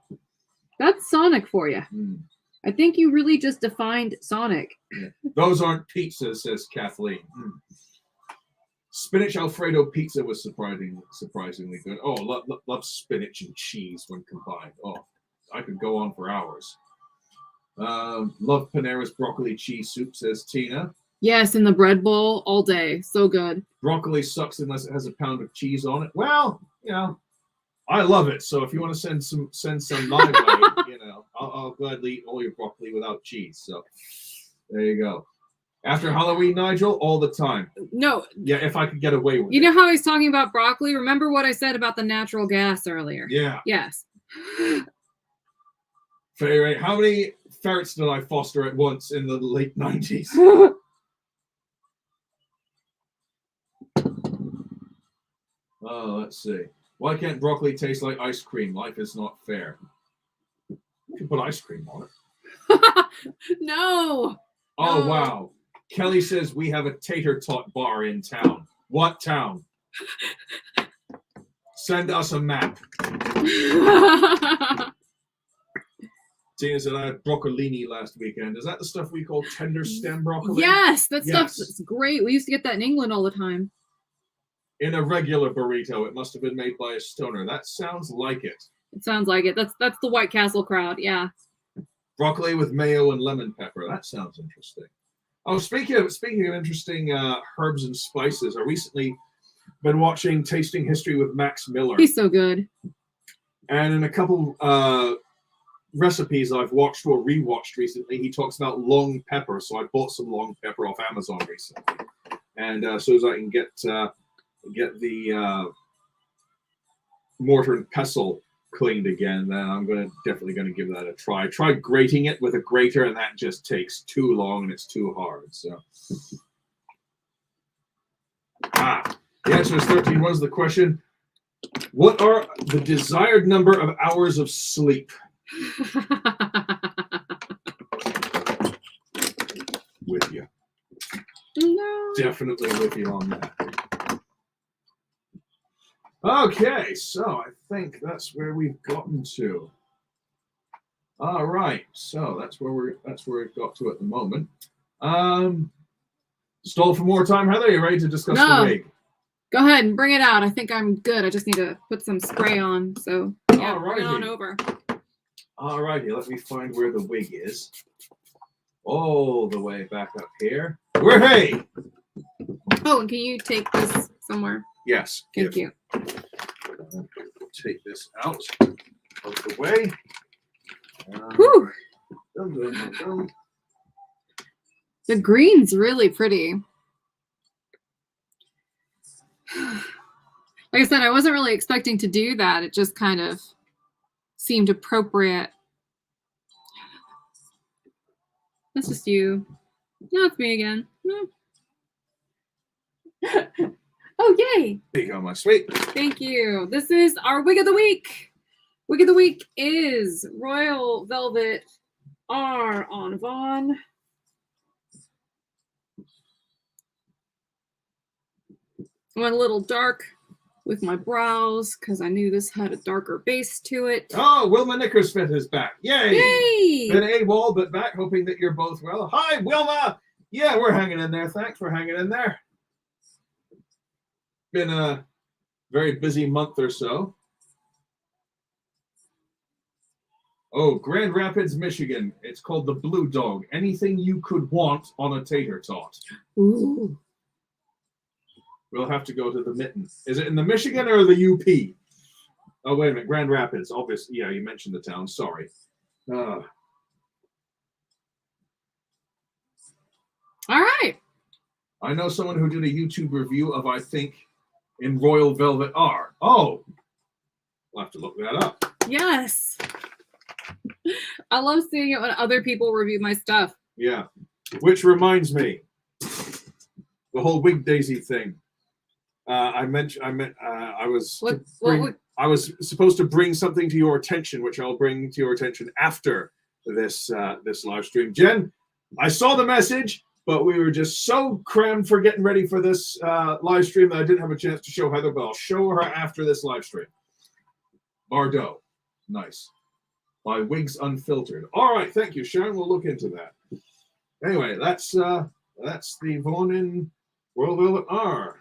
That's Sonic for you. Mm. I think you really just defined Sonic. Yeah. Those aren't pizzas, says Kathleen. Mm. Spinach Alfredo pizza was surprisingly good. Oh, love spinach and cheese when combined. Oh, I could go on for hours. Love Panera's broccoli cheese soup, says Tina. Yes, in the bread bowl all day. So good. Broccoli sucks unless it has a pound of cheese on it. Well, I love it. So if you want to send some my way, I'll gladly eat all your broccoli without cheese. So there you go. After Halloween, Nigel, all the time. No. Yeah, if I could get away with it. You know how he's talking about broccoli? Remember what I said about the natural gas earlier? Yeah. Yes. Faye, how many ferrets did I foster at once in the late 90s? Oh, let's see. Why can't broccoli taste like ice cream? Life is not fair. You can put ice cream on it. No. Oh, No. wow. Kelly says we have a tater tot bar in town. What town? Send us a map. Tina said I had broccolini last weekend. Is that the stuff we call tender stem broccoli? Yes, that Yes. stuff's great. We used to get that in England all the time. In a regular burrito. It must have been made by a stoner. That sounds like it. It sounds like it. That's the White Castle crowd. Yeah. Broccoli with mayo and lemon pepper. That sounds interesting. Oh, speaking of interesting herbs and spices, I recently been watching Tasting History with Max Miller. He's so good. And in a couple recipes I've watched or rewatched recently, he talks about long pepper. So I bought some long pepper off Amazon recently. And so as I can get the mortar and pestle cleaned again, then I'm definitely going to give that a try. I tried grating it with a grater, and that just takes too long and it's too hard. So, the answer is 13. What is the question? What are the desired number of hours of sleep? With you. No. Definitely with you on that. Okay, so I think that's where we've gotten to. All right, so that's where we've got to at the moment. Stall for more time, Heather. Are you ready to discuss the wig? Go ahead and bring it out. I think I'm good. I just need to put some spray on. So yeah, bring it on over. All righty, let me find where the wig is. All the way back up here. Hey! Oh, and can you take this somewhere? Yes. Thank you. Take this out of the way. Whew. Dum, dum, dum, dum. The green's really pretty. Like I said, I wasn't really expecting to do that. It just kind of seemed appropriate. That's just you. No, it's me again. No. Oh, yay. There you go, my sweet. Thank you. This is our wig of the week. Wig of the week is Royal Velvet R on Vaughn. I went a little dark with my brows because I knew this had a darker base to it. Oh, Wilma Nickersmith is back. Yay! Yay! Been AWOL, but back, hoping that you're both well. Hi, Wilma! Yeah, we're hanging in there. Thanks for hanging in there. Been a very busy month or so. Oh, Grand Rapids, Michigan. It's called the Blue Dog. Anything you could want on a tater tot. Ooh. We'll have to go to the Mitten. Is it in the Michigan or the UP? Oh, wait a minute. Grand Rapids. Obviously, yeah, you mentioned the town. Sorry. I know someone who did a YouTube review of, I think, in Royal Velvet R. Oh, I'll have to look that up. Yes. I love seeing it when other people review my stuff. Yeah. Which reminds me, the whole Wig Daisy thing. I was supposed to bring something to your attention, which I'll bring to your attention after this live stream. Jen, I saw the message, but we were just so crammed for getting ready for this live stream that I didn't have a chance to show Heather, but I'll show her after this live stream. Bordeaux. Nice. By Wigs Unfiltered. All right, thank you, Sharon. We'll look into that. Anyway, that's the Vaughn in Royal Velvet R.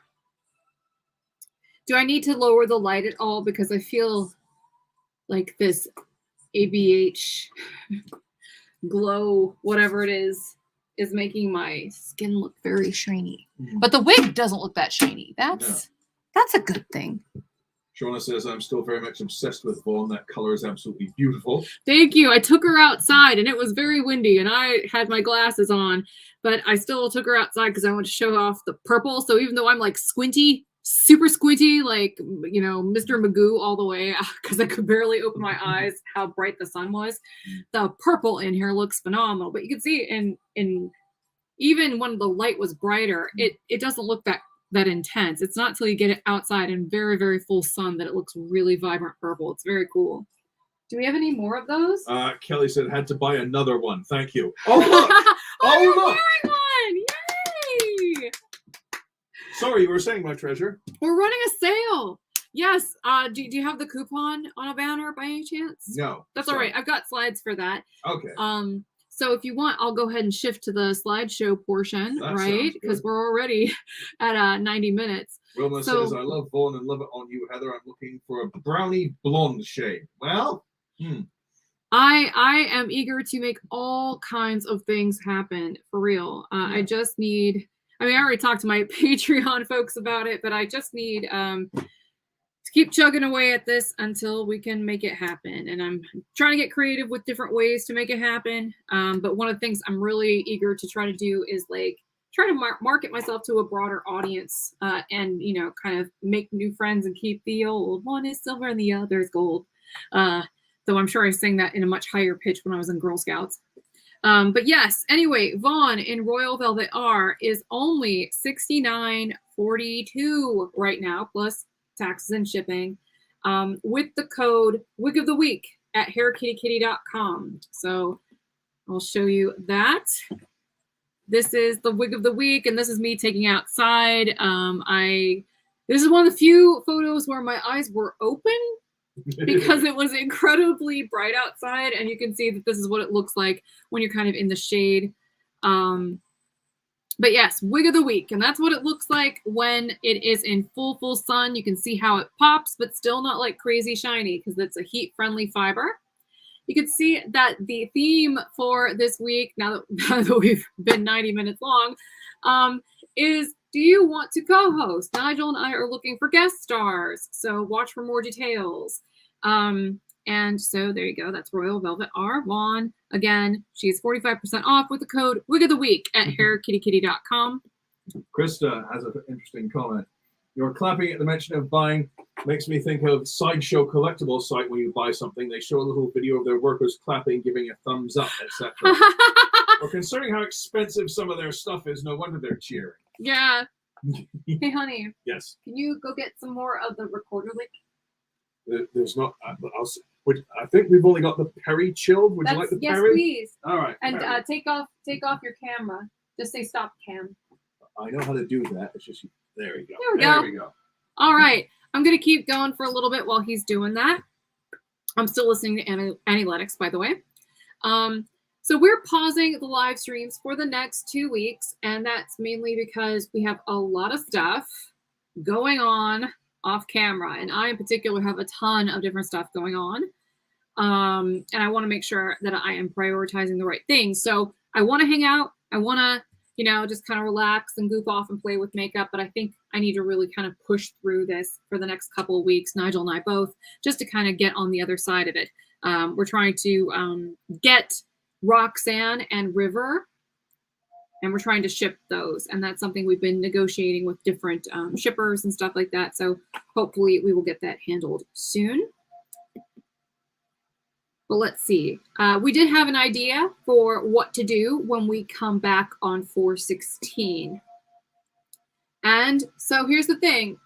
Do I need to lower the light at all? Because I feel like this ABH glow, whatever it is making my skin look very shiny. But the wig doesn't look that shiny. That's a good thing. Shauna says, I'm still very much obsessed with Vaughn. That color is absolutely beautiful. Thank you. I took her outside and it was very windy and I had my glasses on, but I still took her outside because I wanted to show off the purple. So even though I'm like squinty, super squinty, like, you know, Mr. Magoo all the way, because I could barely open my eyes how bright the sun was, the purple in here looks phenomenal. But you can see in even when the light was brighter, it doesn't look that intense. It's not till you get it outside in very, very full sun that it looks really vibrant purple. It's very cool. Do we have any more of those? Kelly said, had to buy another one. Thank you. Oh, look. You're wearing one. Yay. Sorry, you were saying, my treasure. We're running a sale. Yes. Do you have the coupon on a banner by any chance? No. That's all right. I've got slides for that. Okay. So if you want, I'll go ahead and shift to the slideshow portion, right? Because we're already at 90 minutes. Wilma says, I love Vaughn and love it on you, Heather. I'm looking for a brownie blonde shade. Well, I am eager to make all kinds of things happen, for real. I just need, I already talked to my Patreon folks about it, but I just need to keep chugging away at this until we can make it happen. And I'm trying to get creative with different ways to make it happen. But one of the things I'm really eager to try to do is like try to market myself to a broader audience and, you know, kind of make new friends and keep the old. One is silver and the other is gold. Though I'm sure I sang that in a much higher pitch when I was in Girl Scouts. But yes, anyway, Vaughn in Royal Velvet R is only $69.42 right now, plus taxes and shipping, with the code Wig of the Week at hairkittykitty.com. So I'll show you that. This is the Wig of the Week, and this is me taking outside. This is one of the few photos where my eyes were open because it was incredibly bright outside, and you can see that this is what it looks like when you're kind of in the shade. But yes, Wig of the Week, and that's what it looks like when it is in full sun. You can see how it pops, but still not like crazy shiny because it's a heat-friendly fiber. You can see that the theme for this week, now that we've been 90 minutes long, is do you want to co-host? Nigel and I are looking for guest stars, so watch for more details. And so there you go. That's Royal Velvet R. Vaughn. Again, she's 45% off with the code Wig of the Week at hairkittykitty.com. Krista has an interesting comment. Your clapping at the mention of buying makes me think of Sideshow collectible site. When you buy something, they show a little video of their workers clapping, giving a thumbs up, etc. Well, considering how expensive some of their stuff is, no wonder they're cheering. Yeah. Hey, honey. Yes. Can you go get some more of the recorder link? There's not. I think we've only got the Perry chilled. Would you like the Perry? Yes, please. All right. And take off your camera. Just say stop cam. I know how to do that. It's just there we go. There we go. All right. I'm gonna keep going for a little bit while he's doing that. I'm still listening to Analytics, by the way. So we're pausing the live streams for the next 2 weeks, and that's mainly because we have a lot of stuff going on off camera, and I in particular have a ton of different stuff going on, and I want to make sure that I am prioritizing the right things. So I want to hang out, I want to, you know, just kind of relax and goof off and play with makeup, but I think I need to really kind of push through this for the next couple of weeks, Nigel and I both, just to kind of get on the other side of it. We're trying to get Roxanne and River and we're trying to ship those. And that's something we've been negotiating with different shippers and stuff like that. So hopefully we will get that handled soon. But let's see. We did have an idea for what to do when we come back on 4/16. And so here's the thing.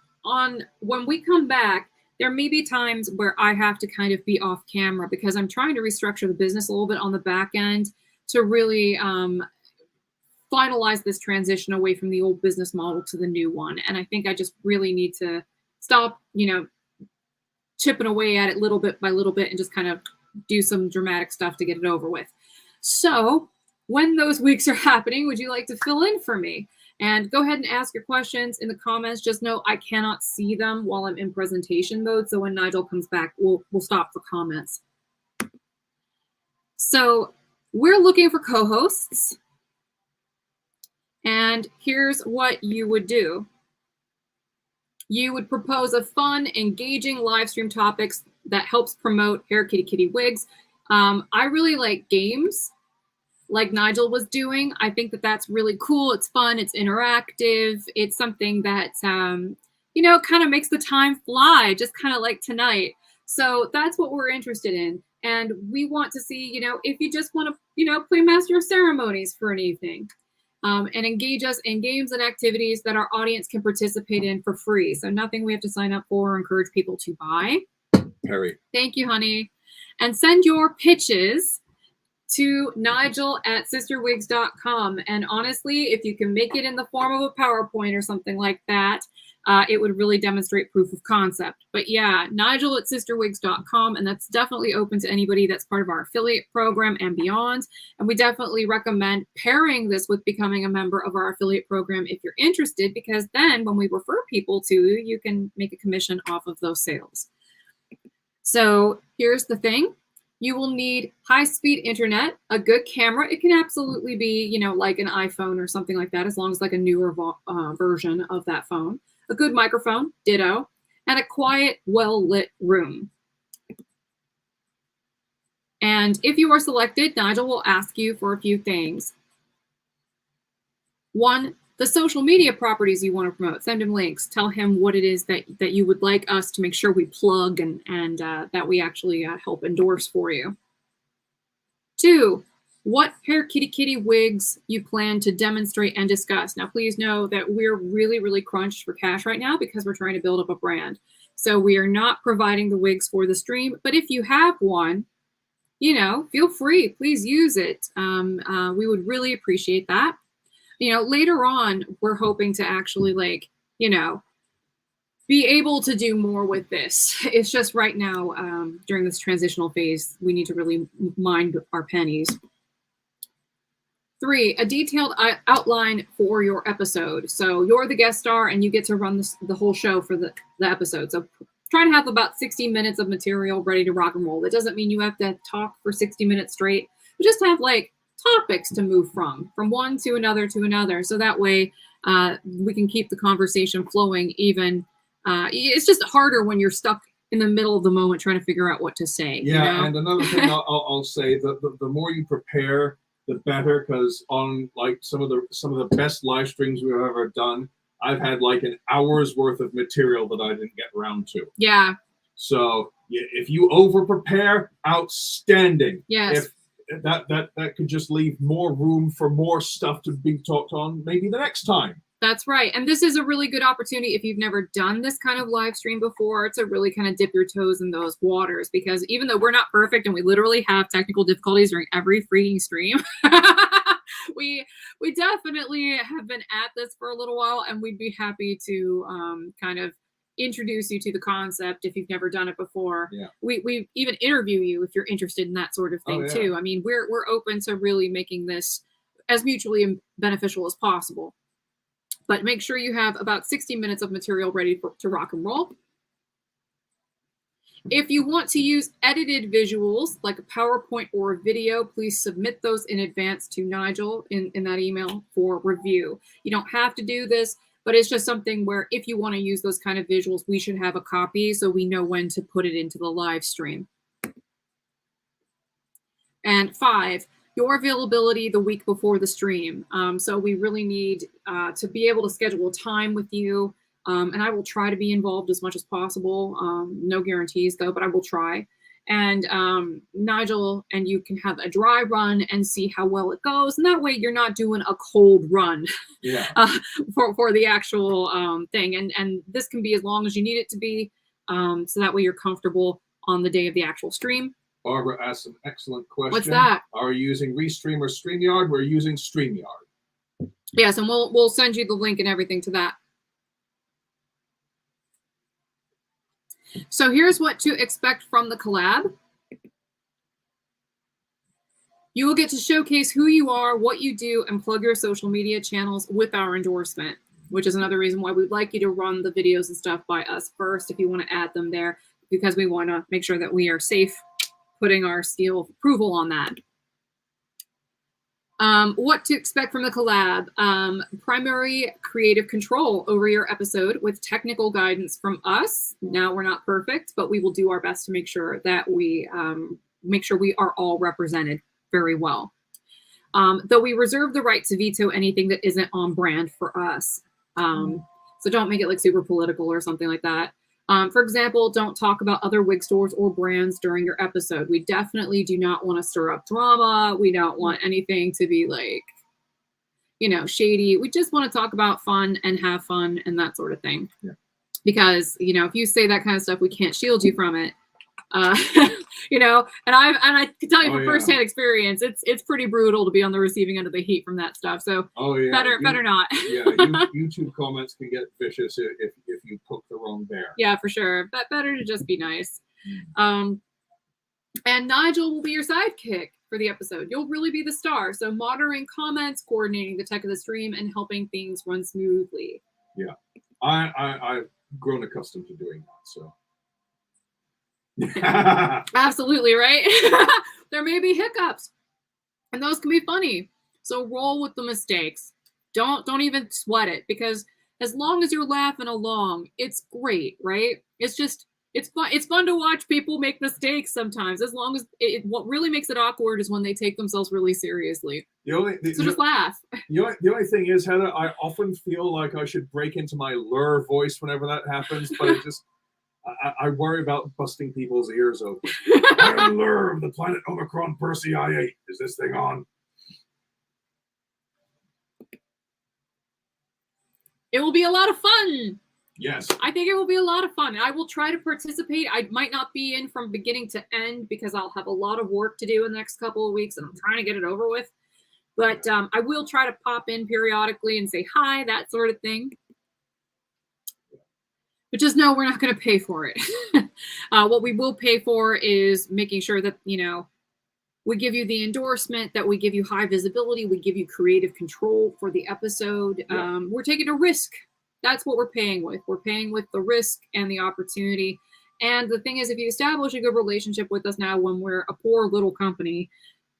When we come back, there may be times where I have to kind of be off camera because I'm trying to restructure the business a little bit on the back end to really finalize this transition away from the old business model to the new one. And I think I just really need to stop, chipping away at it little bit by little bit and just kind of do some dramatic stuff to get it over with. So when those weeks are happening, would you like to fill in for me? And go ahead and ask your questions in the comments. Just know I cannot see them while I'm in presentation mode. So when Nigel comes back, we'll stop for comments. So we're looking for co-hosts. And here's what you would do. You would propose a fun, engaging live stream topics that helps promote Hair Kitty Kitty Wigs. I really like games like Nigel was doing. I think that that's really cool. It's fun. It's interactive. It's something that, kind of makes the time fly, just kind of like tonight. So that's what we're interested in. And we want to see, if you just want to, play Master of Ceremonies for an evening. And engage us in games and activities that our audience can participate in for free. So nothing we have to sign up for or encourage people to buy. Harry. Thank you, honey. And send your pitches to Nigel@CysterWigs.com. And honestly, if you can make it in the form of a PowerPoint or something like that, it would really demonstrate proof of concept. But yeah, Nigel@CysterWigs.com, and that's definitely open to anybody that's part of our affiliate program and beyond. And we definitely recommend pairing this with becoming a member of our affiliate program if you're interested, because then when we refer people to you, you can make a commission off of those sales. So here's the thing. You will need high-speed internet, a good camera. It can absolutely be, like an iPhone or something like that, as long as like a newer version of that phone. A good microphone, ditto, and a quiet, well-lit room. And if you are selected, Nigel will ask you for a few things. One, the social media properties you want to promote. Send him links. Tell him what it is that you would like us to make sure we plug and that we actually help endorse for you. 2, what Hair Kitty Kitty wigs you plan to demonstrate and discuss. Now, please know that we're really, really crunched for cash right now because we're trying to build up a brand. So we are not providing the wigs for the stream. But if you have one, feel free. Please use it. We would really appreciate that. Later on, we're hoping to actually be able to do more with this. It's just right now, during this transitional phase, we need to really mind our pennies. 3, a detailed outline for your episode. So you're the guest star and you get to run the whole show for the episode. So try to have about 60 minutes of material ready to rock and roll. That doesn't mean you have to talk for 60 minutes straight. But just have topics to move from one to another. So that way we can keep the conversation flowing even. It's just harder when you're stuck in the middle of the moment trying to figure out what to say. Yeah, and another thing I'll say, the more you prepare, the better, because on some of the best live streams we've ever done, I've had an hour's worth of material that I didn't get around to. Yeah. So if you over prepare, outstanding. Yes. If that could just leave more room for more stuff to be talked on maybe the next time. That's right. And this is a really good opportunity if you've never done this kind of live stream before to really kind of dip your toes in those waters, because even though we're not perfect and we literally have technical difficulties during every freaking stream, we definitely have been at this for a little while, and we'd be happy to kind of introduce you to the concept if you've never done it before. Yeah. We even interview you if you're interested in that sort of thing too. I mean, we're open to really making this as mutually beneficial as possible. But make sure you have about 60 minutes of material ready to rock and roll. If you want to use edited visuals like a PowerPoint or a video, please submit those in advance to Nigel in that email for review. You don't have to do this, but it's just something where if you want to use those kind of visuals, we should have a copy so we know when to put it into the live stream. And 5, your availability the week before the stream. So we really need to be able to schedule time with you. And I will try to be involved as much as possible. No guarantees though, but I will try. And Nigel and you can have a dry run and see how well it goes. And that way you're not doing a cold run for the actual thing. And this can be as long as you need it to be. So that way you're comfortable on the day of the actual stream. Barbara asked an excellent question. What's that? Are you using Restream or StreamYard? We're using StreamYard. Yes, and we'll send you the link and everything to that. So here's what to expect from the collab. You will get to showcase who you are, what you do, and plug your social media channels with our endorsement, which is another reason why we'd like you to run the videos and stuff by us first if you want to add them there, because we want to make sure that we are safe putting our seal of approval on that. What to expect from the collab. Primary creative control over your episode with technical guidance from us. Now, we're not perfect, but we will do our best to make sure that we are all represented very well. Though we reserve the right to veto anything that isn't on brand for us. So don't make it like super political or something like that. For example, don't talk about other wig stores or brands during your episode. We definitely do not want to stir up drama. We don't want anything to be like, you know, shady. We just want to talk about fun and have fun and that sort of thing. Yeah. Because, you know, if you say that kind of stuff, we can't shield you from it. You know, and I can tell you from firsthand experience, it's pretty brutal to be on the receiving end of the heat from that stuff. So better not. YouTube comments can get vicious if you poke the wrong bear. Yeah, for sure. But better to just be nice. And Nigel will be your sidekick for the episode. You'll really be the star. So monitoring comments, coordinating the tech of the stream, and helping things run smoothly. Yeah, I've grown accustomed to doing that. So. Absolutely, right? There may be hiccups, and those can be funny. So roll with the mistakes. Don't even sweat it, because as long as you're laughing along, it's great, right? It's fun. It's fun to watch people make mistakes sometimes. As long as what really makes it awkward is when they take themselves really seriously. So just laugh. The only thing is, Heather, I often feel like I should break into my lure voice whenever that happens, but it just. I worry about busting people's ears open. I am Lure of the planet Omicron Percy I-8. Is this thing on? It will be a lot of fun. Yes. I think it will be a lot of fun. I will try to participate. I might not be in from beginning to end because I'll have a lot of work to do in the next couple of weeks and I'm trying to get it over with. But I will try to pop in periodically and say hi, that sort of thing. But just know we're not going to pay for it. What we will pay for is making sure that, you know, we give you the endorsement, that we give you high visibility, we give you creative control for the episode. Yeah. We're taking a risk. That's what we're paying with. We're paying with the risk and the opportunity. And the thing is, if you establish a good relationship with us now when we're a poor little company,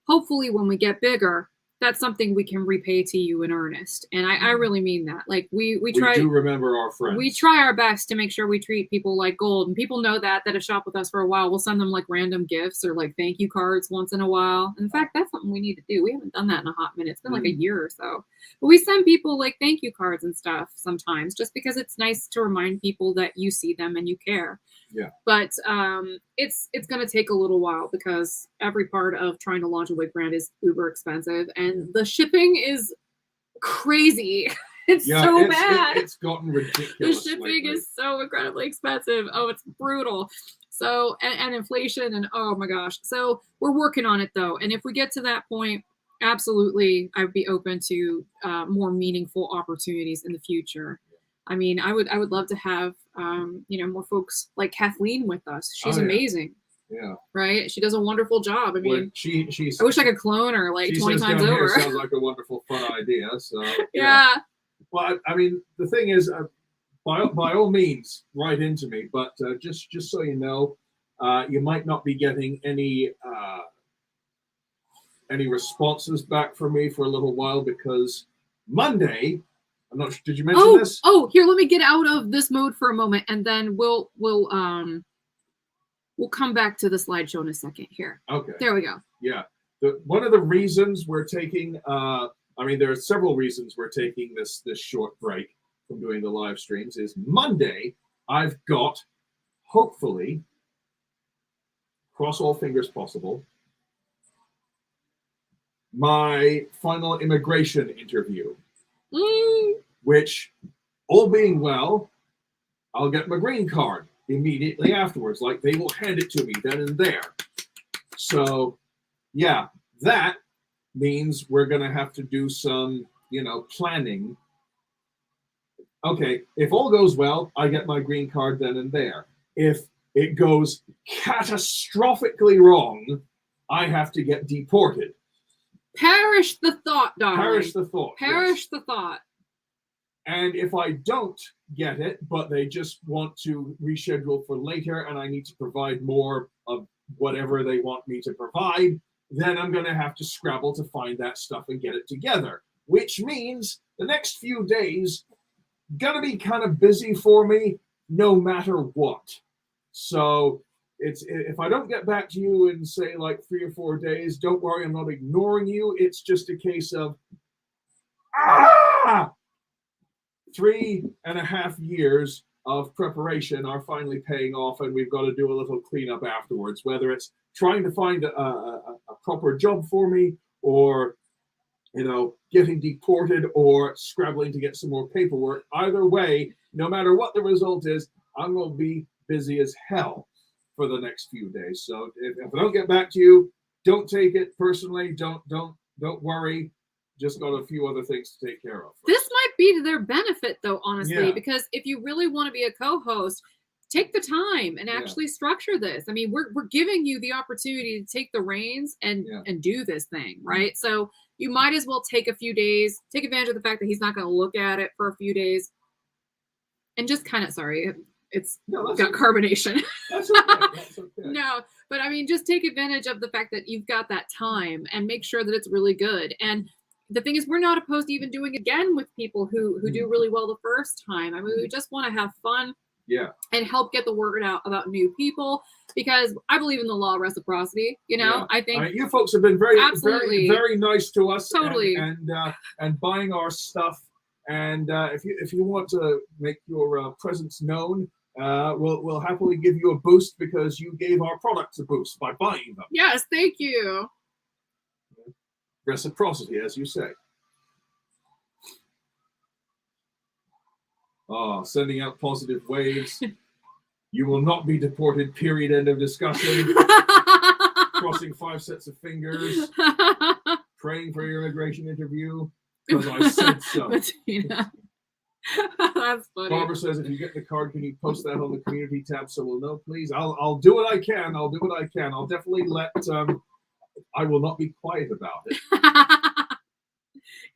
hopefully when we get bigger, that's something we can repay to you in earnest. And I really mean that. Like we try. We do remember our friends. We try our best to make sure we treat people like gold. And people know that have shopped with us for a while. We'll send them like random gifts or like thank you cards once in a while. In fact, that's something we need to do. We haven't done that in a hot minute. It's been like a year or so. But we send people like thank you cards and stuff sometimes just because it's nice to remind people that you see them and you care. Yeah. But it's going to take a little while because every part of trying to launch a wig brand is uber expensive and the shipping is crazy. It's so bad. It's gotten ridiculous. The shipping is so incredibly expensive. Oh, it's brutal. So, and inflation and oh my gosh. So we're working on it though. And if we get to that point, absolutely, I'd be open to more meaningful opportunities in the future. I mean, I would love to have, you know, more folks like Kathleen with us. She's amazing. Yeah. Right. She does a wonderful job. I mean, she's. I wish I could clone her like 20 times over. Sounds like a wonderful, fun idea. So yeah. Well, I mean, the thing is, by all means, write into me. But just so you know, you might not be getting any responses back from me for a little while because Monday. I'm not sure. Did you mention this? Oh, here, let me get out of this mode for a moment, and then we'll come back to the slideshow in a second. Here. Okay. There we go. Yeah. one of the reasons we're taking, I mean, there are several reasons we're taking this short break from doing the live streams. Is Monday, I've got, hopefully, cross all fingers possible, my final immigration interview, which, all being well, I'll get my green card immediately afterwards. Like, they will hand it to me then and there. So, yeah, that means we're going to have to do some, planning. Okay, if all goes well, I get my green card then and there. If it goes catastrophically wrong, I have to get deported. Perish the thought, darling. Perish the thought. Perish yes. the thought. And if I don't get it, but they just want to reschedule for later and I need to provide more of whatever they want me to provide, then I'm going to have to scrabble to find that stuff and get it together. Which means the next few days going to be kind of busy for me no matter what. So if I don't get back to you in, say, like 3 or 4 days, don't worry, I'm not ignoring you. It's just a case of 3.5 years of preparation are finally paying off, and we've got to do a little cleanup afterwards, whether it's trying to find a proper job for me, or getting deported, or scrabbling to get some more paperwork. Either way, no matter what the result is, I'm going to be busy as hell for the next few days. So if I don't get back to you, don't take it personally. Don't worry. Just got a few other things to take care of. This might be to their benefit, though, honestly, Yeah. because if you really want to be a co-host, take the time and actually structure this. I mean, we're giving you the opportunity to take the reins and do this thing, right? So you might as well take a few days, take advantage of the fact that he's not going to look at it for a few days, and just kind of, it's got carbonation. That's okay. That's okay. No, but I mean, just take advantage of the fact that you've got that time and make sure that it's really good. And the thing is, we're not opposed to even doing it again with people who do really well the first time. I mean, we just want to have fun. Yeah. And help get the word out about new people, because I believe in the law of reciprocity. I think you folks have been very, absolutely, very, very nice to us. Totally. And buying our stuff. And if you want to make your presence known, we'll happily give you a boost, because you gave our products a boost by buying them. Yes, thank you. Reciprocity, as you say. Oh, sending out positive waves. You will not be deported, period, end of discussion. Crossing 5 sets of fingers. Praying for your immigration interview, because I said so. Bettina. That's funny. Barbara says, if you get the card, can you post that on the community tab so we'll know, please? I'll do what I can. I'll do what I can. I'll definitely let... I will not be quiet about it.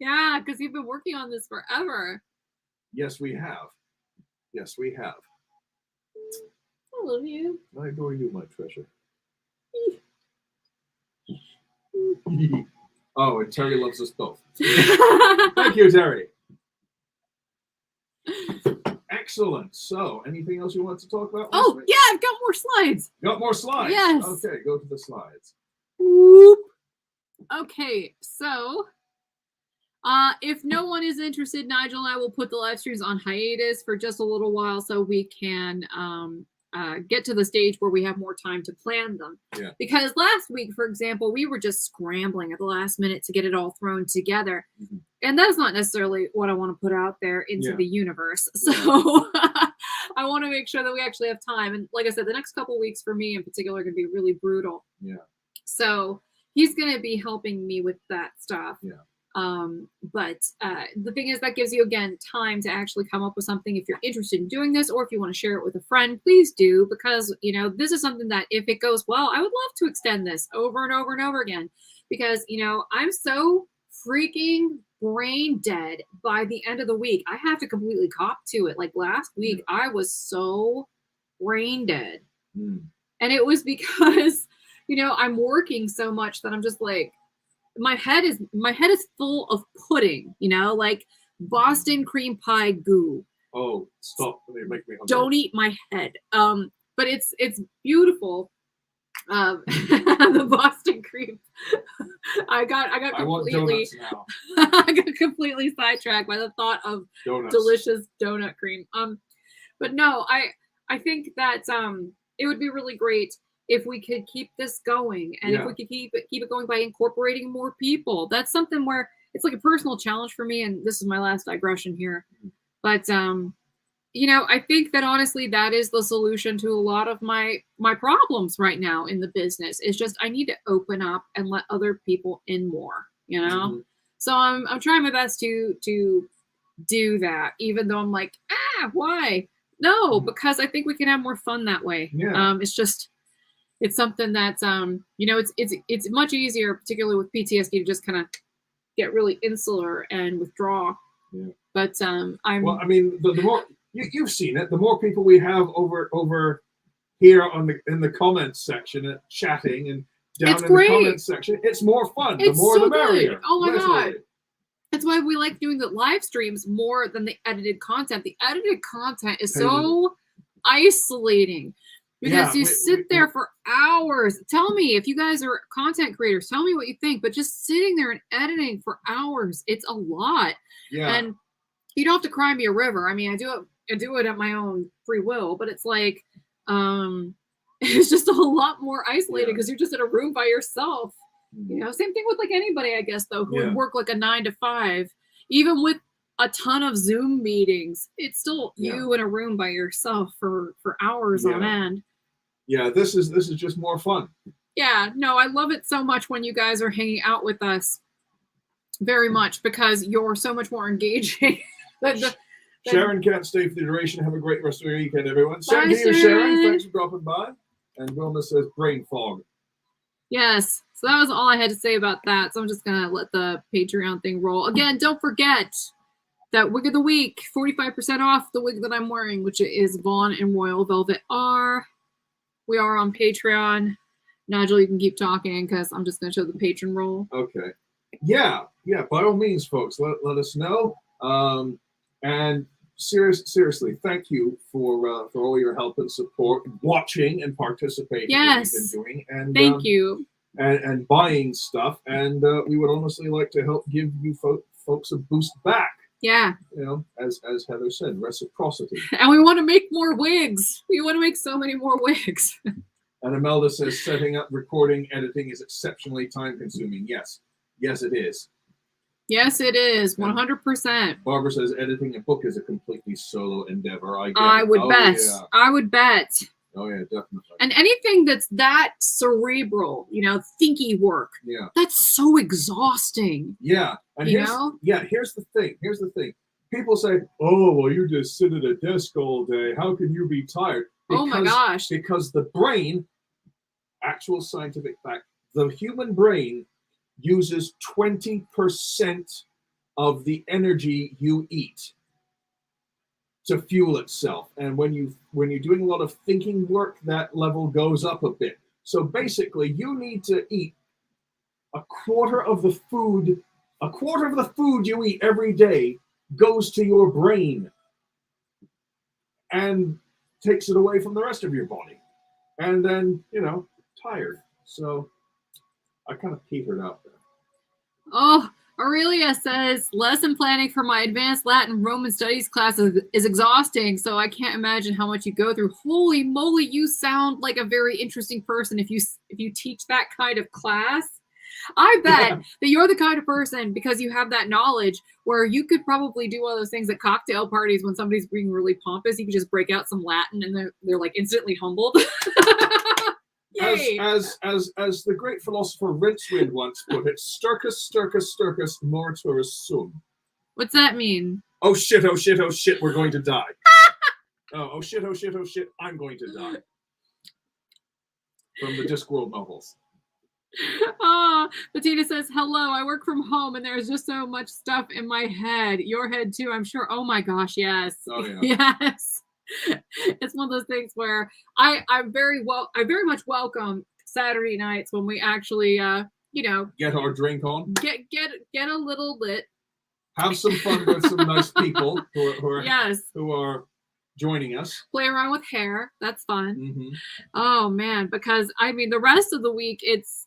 Yeah, because you've been working on this forever. Yes, we have. Yes, we have. I love you. I adore you, my treasure. Oh, and Terry loves us both. Thank you, Terry. Excellent. So, anything else you want to talk about? Oh, yeah, I've got more slides. Got more slides? Yes. Okay, go to the slides. Whoop. Okay, so if no one is interested, Nigel and I will put the live streams on hiatus for just a little while so we can get to the stage where we have more time to plan them. Yeah. Because last week, for example, we were just scrambling at the last minute to get it all thrown together. Mm-hmm. And that's not necessarily what I want to put out there into the universe. So I want to make sure that we actually have time. And like I said, the next couple weeks for me in particular are going to be really brutal. Yeah. So he's going to be helping me with that stuff. Yeah. But the thing is, that gives you, again, time to actually come up with something. If you're interested in doing this, or if you want to share it with a friend, please do, because, this is something that if it goes well, I would love to extend this over and over and over again, because, I'm so freaking brain dead by the end of the week. I have to completely cop to it. Like last week, I was so brain dead. And it was because, I'm working so much that I'm just like, my head is full of pudding, like Boston cream pie goo. Oh, stop. They make me hungry. Don't eat my head. But it's beautiful. the Boston cream. I got I want completely donuts now. I got completely sidetracked by the thought of Donuts. delicious donut cream. But no, I think that it would be really great if we could keep this going, and if we could keep it going by incorporating more people. That's something where it's like a personal challenge for me, and this is my last digression here. But you know, I think that honestly, that is the solution to a lot of my problems right now in the business. It's just I need to open up and let other people in more. You know, so I'm trying my best to do that, even though I'm like, why? No, because I think we can have more fun that way. Yeah. It's something that's you know, it's much easier, particularly with PTSD, to just kind of get really insular and withdraw. Yeah. But well, I mean, the more you've seen it, the more people we have over here in the comments section and chatting and down in the comments section, it's more fun. It's the more so the merrier. Good. Oh my Literally. God. That's why we like doing the live streams more than the edited content. The edited content is so isolating because you sit there for hours. Tell me, if you guys are content creators, tell me what you think. But just sitting there and editing for hours, it's a lot. Yeah. And you don't have to cry me a river. I mean, I do it at my own free will, but it's like it's just a lot more isolated because you're just in a room by yourself. You know, same thing with like anybody, I guess, though, who would work like a 9 to 5, even with a ton of Zoom meetings. It's still you in a room by yourself for hours on end. Yeah, this is just more fun. Yeah, no, I love it so much when you guys are hanging out with us. Very much, because you're so much more engaging. Sharon can't stay for the duration. Have a great rest of your weekend, everyone. Same to you, Sharon. Thanks for dropping by. And Wilma says brain fog. Yes. So that was all I had to say about that. So I'm just going to let the Patreon thing roll. Again, don't forget that wig of the week, 45% off the wig that I'm wearing, which is Vaughn and Royal Velvet R. We are on Patreon. Nigel, you can keep talking because I'm just going to show the patron roll. Okay. Yeah. By all means, folks, let us know. And seriously, thank you for all your help and support, watching and participating. Yes. In what we've been doing. And thank you. And buying stuff. And we would honestly like to help give you folks a boost back. Yeah. You know, as Heather said, reciprocity. And we want to make more wigs. We want to make so many more wigs. And Imelda says setting up, recording, editing is exceptionally time consuming. Yes, it is. Yes, it is. 100%. Barbara says editing a book is a completely solo endeavor. I would bet. Yeah. I would bet. Oh yeah, definitely. And anything that's that cerebral, you know, thinky work. Yeah. That's so exhausting. Yeah. And here's the thing. People say, "Oh, well, you just sit at a desk all day. How can you be tired?" Oh my gosh. Because the brain, actual scientific fact, the human brain uses 20% of the energy you eat to fuel itself. And when you're doing a lot of thinking work, that level goes up a bit. So basically, you need to eat a quarter of the food you eat every day goes to your brain and takes it away from the rest of your body. And then, tired. So I kind of petered out there. Oh, Aurelia says, lesson planning for my advanced Latin Roman studies class is exhausting, so I can't imagine how much you go through. Holy moly, you sound like a very interesting person if you teach that kind of class. I bet that you're the kind of person, because you have that knowledge, where you could probably do one of those things at cocktail parties when somebody's being really pompous. You could just break out some Latin and they're like instantly humbled. As the great philosopher Rincewind once put it, "Sturcus, sturcus, sturcus, mortuus sum." What's that mean? Oh shit, we're going to die. oh shit, I'm going to die. From the Discworld novels. Bettina says, hello, I work from home and there's just so much stuff in my head. Your head too, I'm sure. Oh my gosh, yes. Oh yeah. Yes. It's one of those things where I very much welcome Saturday nights when we actually get our drink on. Get a little lit. Have some fun with some nice people who are joining us. Play around with hair. That's fun. Mm-hmm. Oh man, because I mean the rest of the week it's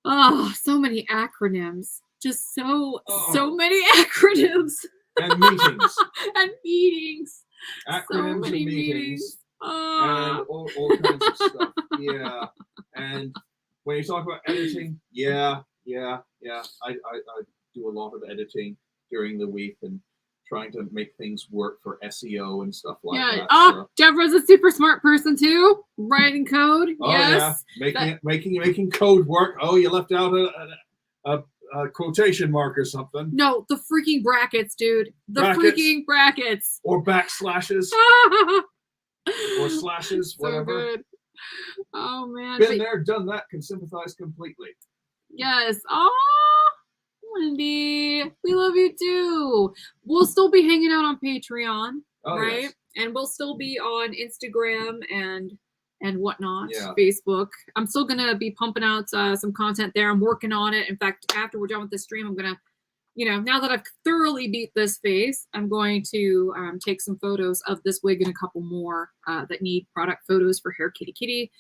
so many acronyms. Just so many acronyms. And meetings. And meetings. Acronyms So and many meetings. Oh. And all kinds of stuff. Yeah. And when you talk about editing, yeah. I do a lot of editing during the week and trying to make things work for SEO and stuff like that. So. Deborah's a super smart person too. Writing code. Oh yes. Yeah. Making code work. Oh, you left out a quotation mark or something. No, the freaking brackets, dude. The freaking brackets. Or backslashes. Or slashes, so whatever. Good. Oh man. Been there, done that, can sympathize completely. Yes. Oh, Wendy. We love you too. We'll still be hanging out on Patreon, right? Yes. And we'll still be on Instagram and whatnot, yeah. Facebook. I'm still gonna be pumping out some content there. I'm working on it. In fact, after we're done with this stream, I'm gonna, now that I've thoroughly beat this face, I'm going to take some photos of this wig and a couple more that need product photos for Hair Kitty Kitty.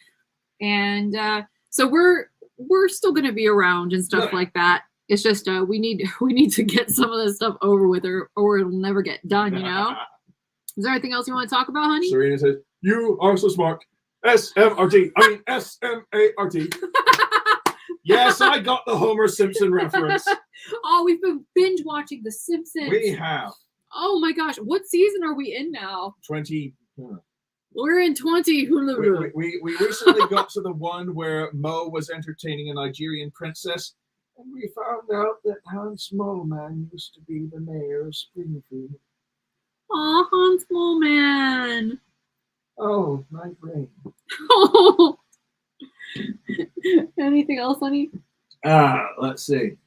And so we're still gonna be around and stuff like that. It's just we need to get some of this stuff over with, or it'll never get done. Is there anything else you want to talk about, honey? Serena says, "You are so smart." SMRT. I mean SMART. Yes, I got the Homer Simpson reference. Oh, we've been binge watching The Simpsons. We have. Oh my gosh, what season are we in now? 20. We're in 20. We recently got to the one where Mo was entertaining a Nigerian princess, and we found out that Hans Moleman used to be the mayor of Springfield. Oh, Hans Moleman. Oh, my brain. Oh. Anything else, honey? Let's see.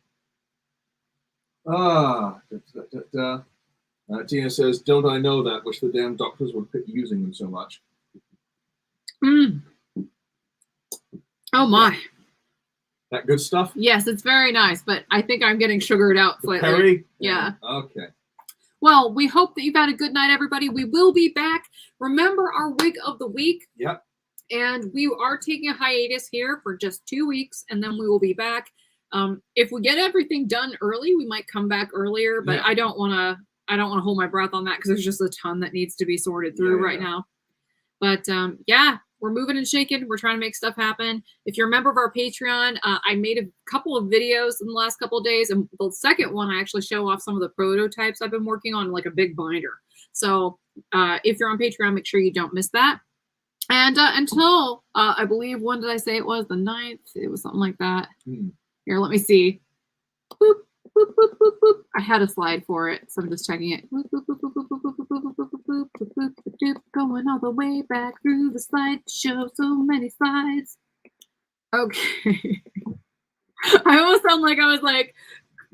Tina says, "Don't I know that? Wish the damn doctors would quit using them so much." Oh my. That good stuff? Yes, it's very nice, but I think I'm getting sugared out slightly. Perry? Yeah. Okay. Well, we hope that you've had a good night, everybody. We will be back. Remember our wig of the week. Yep. And we are taking a hiatus here for just 2 weeks, and then we will be back. If we get everything done early, we might come back earlier, but I don't want to hold my breath on that because there's just a ton that needs to be sorted through right now. But we're moving and shaking. We're trying to make stuff happen. If you're a member of our Patreon, I made a couple of videos in the last couple of days, and the second one I actually show off some of the prototypes I've been working on, like a big binder. So if you're on Patreon, make sure you don't miss that. And until, I believe, when did I say it was? The 9th? It was something like that. Here, let me see. Boop, boop, boop, boop, boop. I had a slide for it, so I'm just checking it. Boop, boop, boop, boop, boop, boop, boop, boop, boop, boop, boop, boop, boop, boop, boop, going all the way back through the slide show. So many slides. Okay. I almost sound like I was like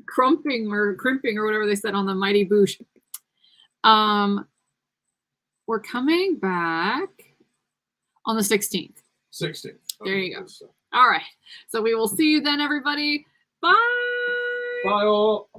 crimping or whatever they said on the Mighty Boosh. We're coming back on the 16th. 16th. There you go. All right. So we will see you then, everybody. Bye. Bye all.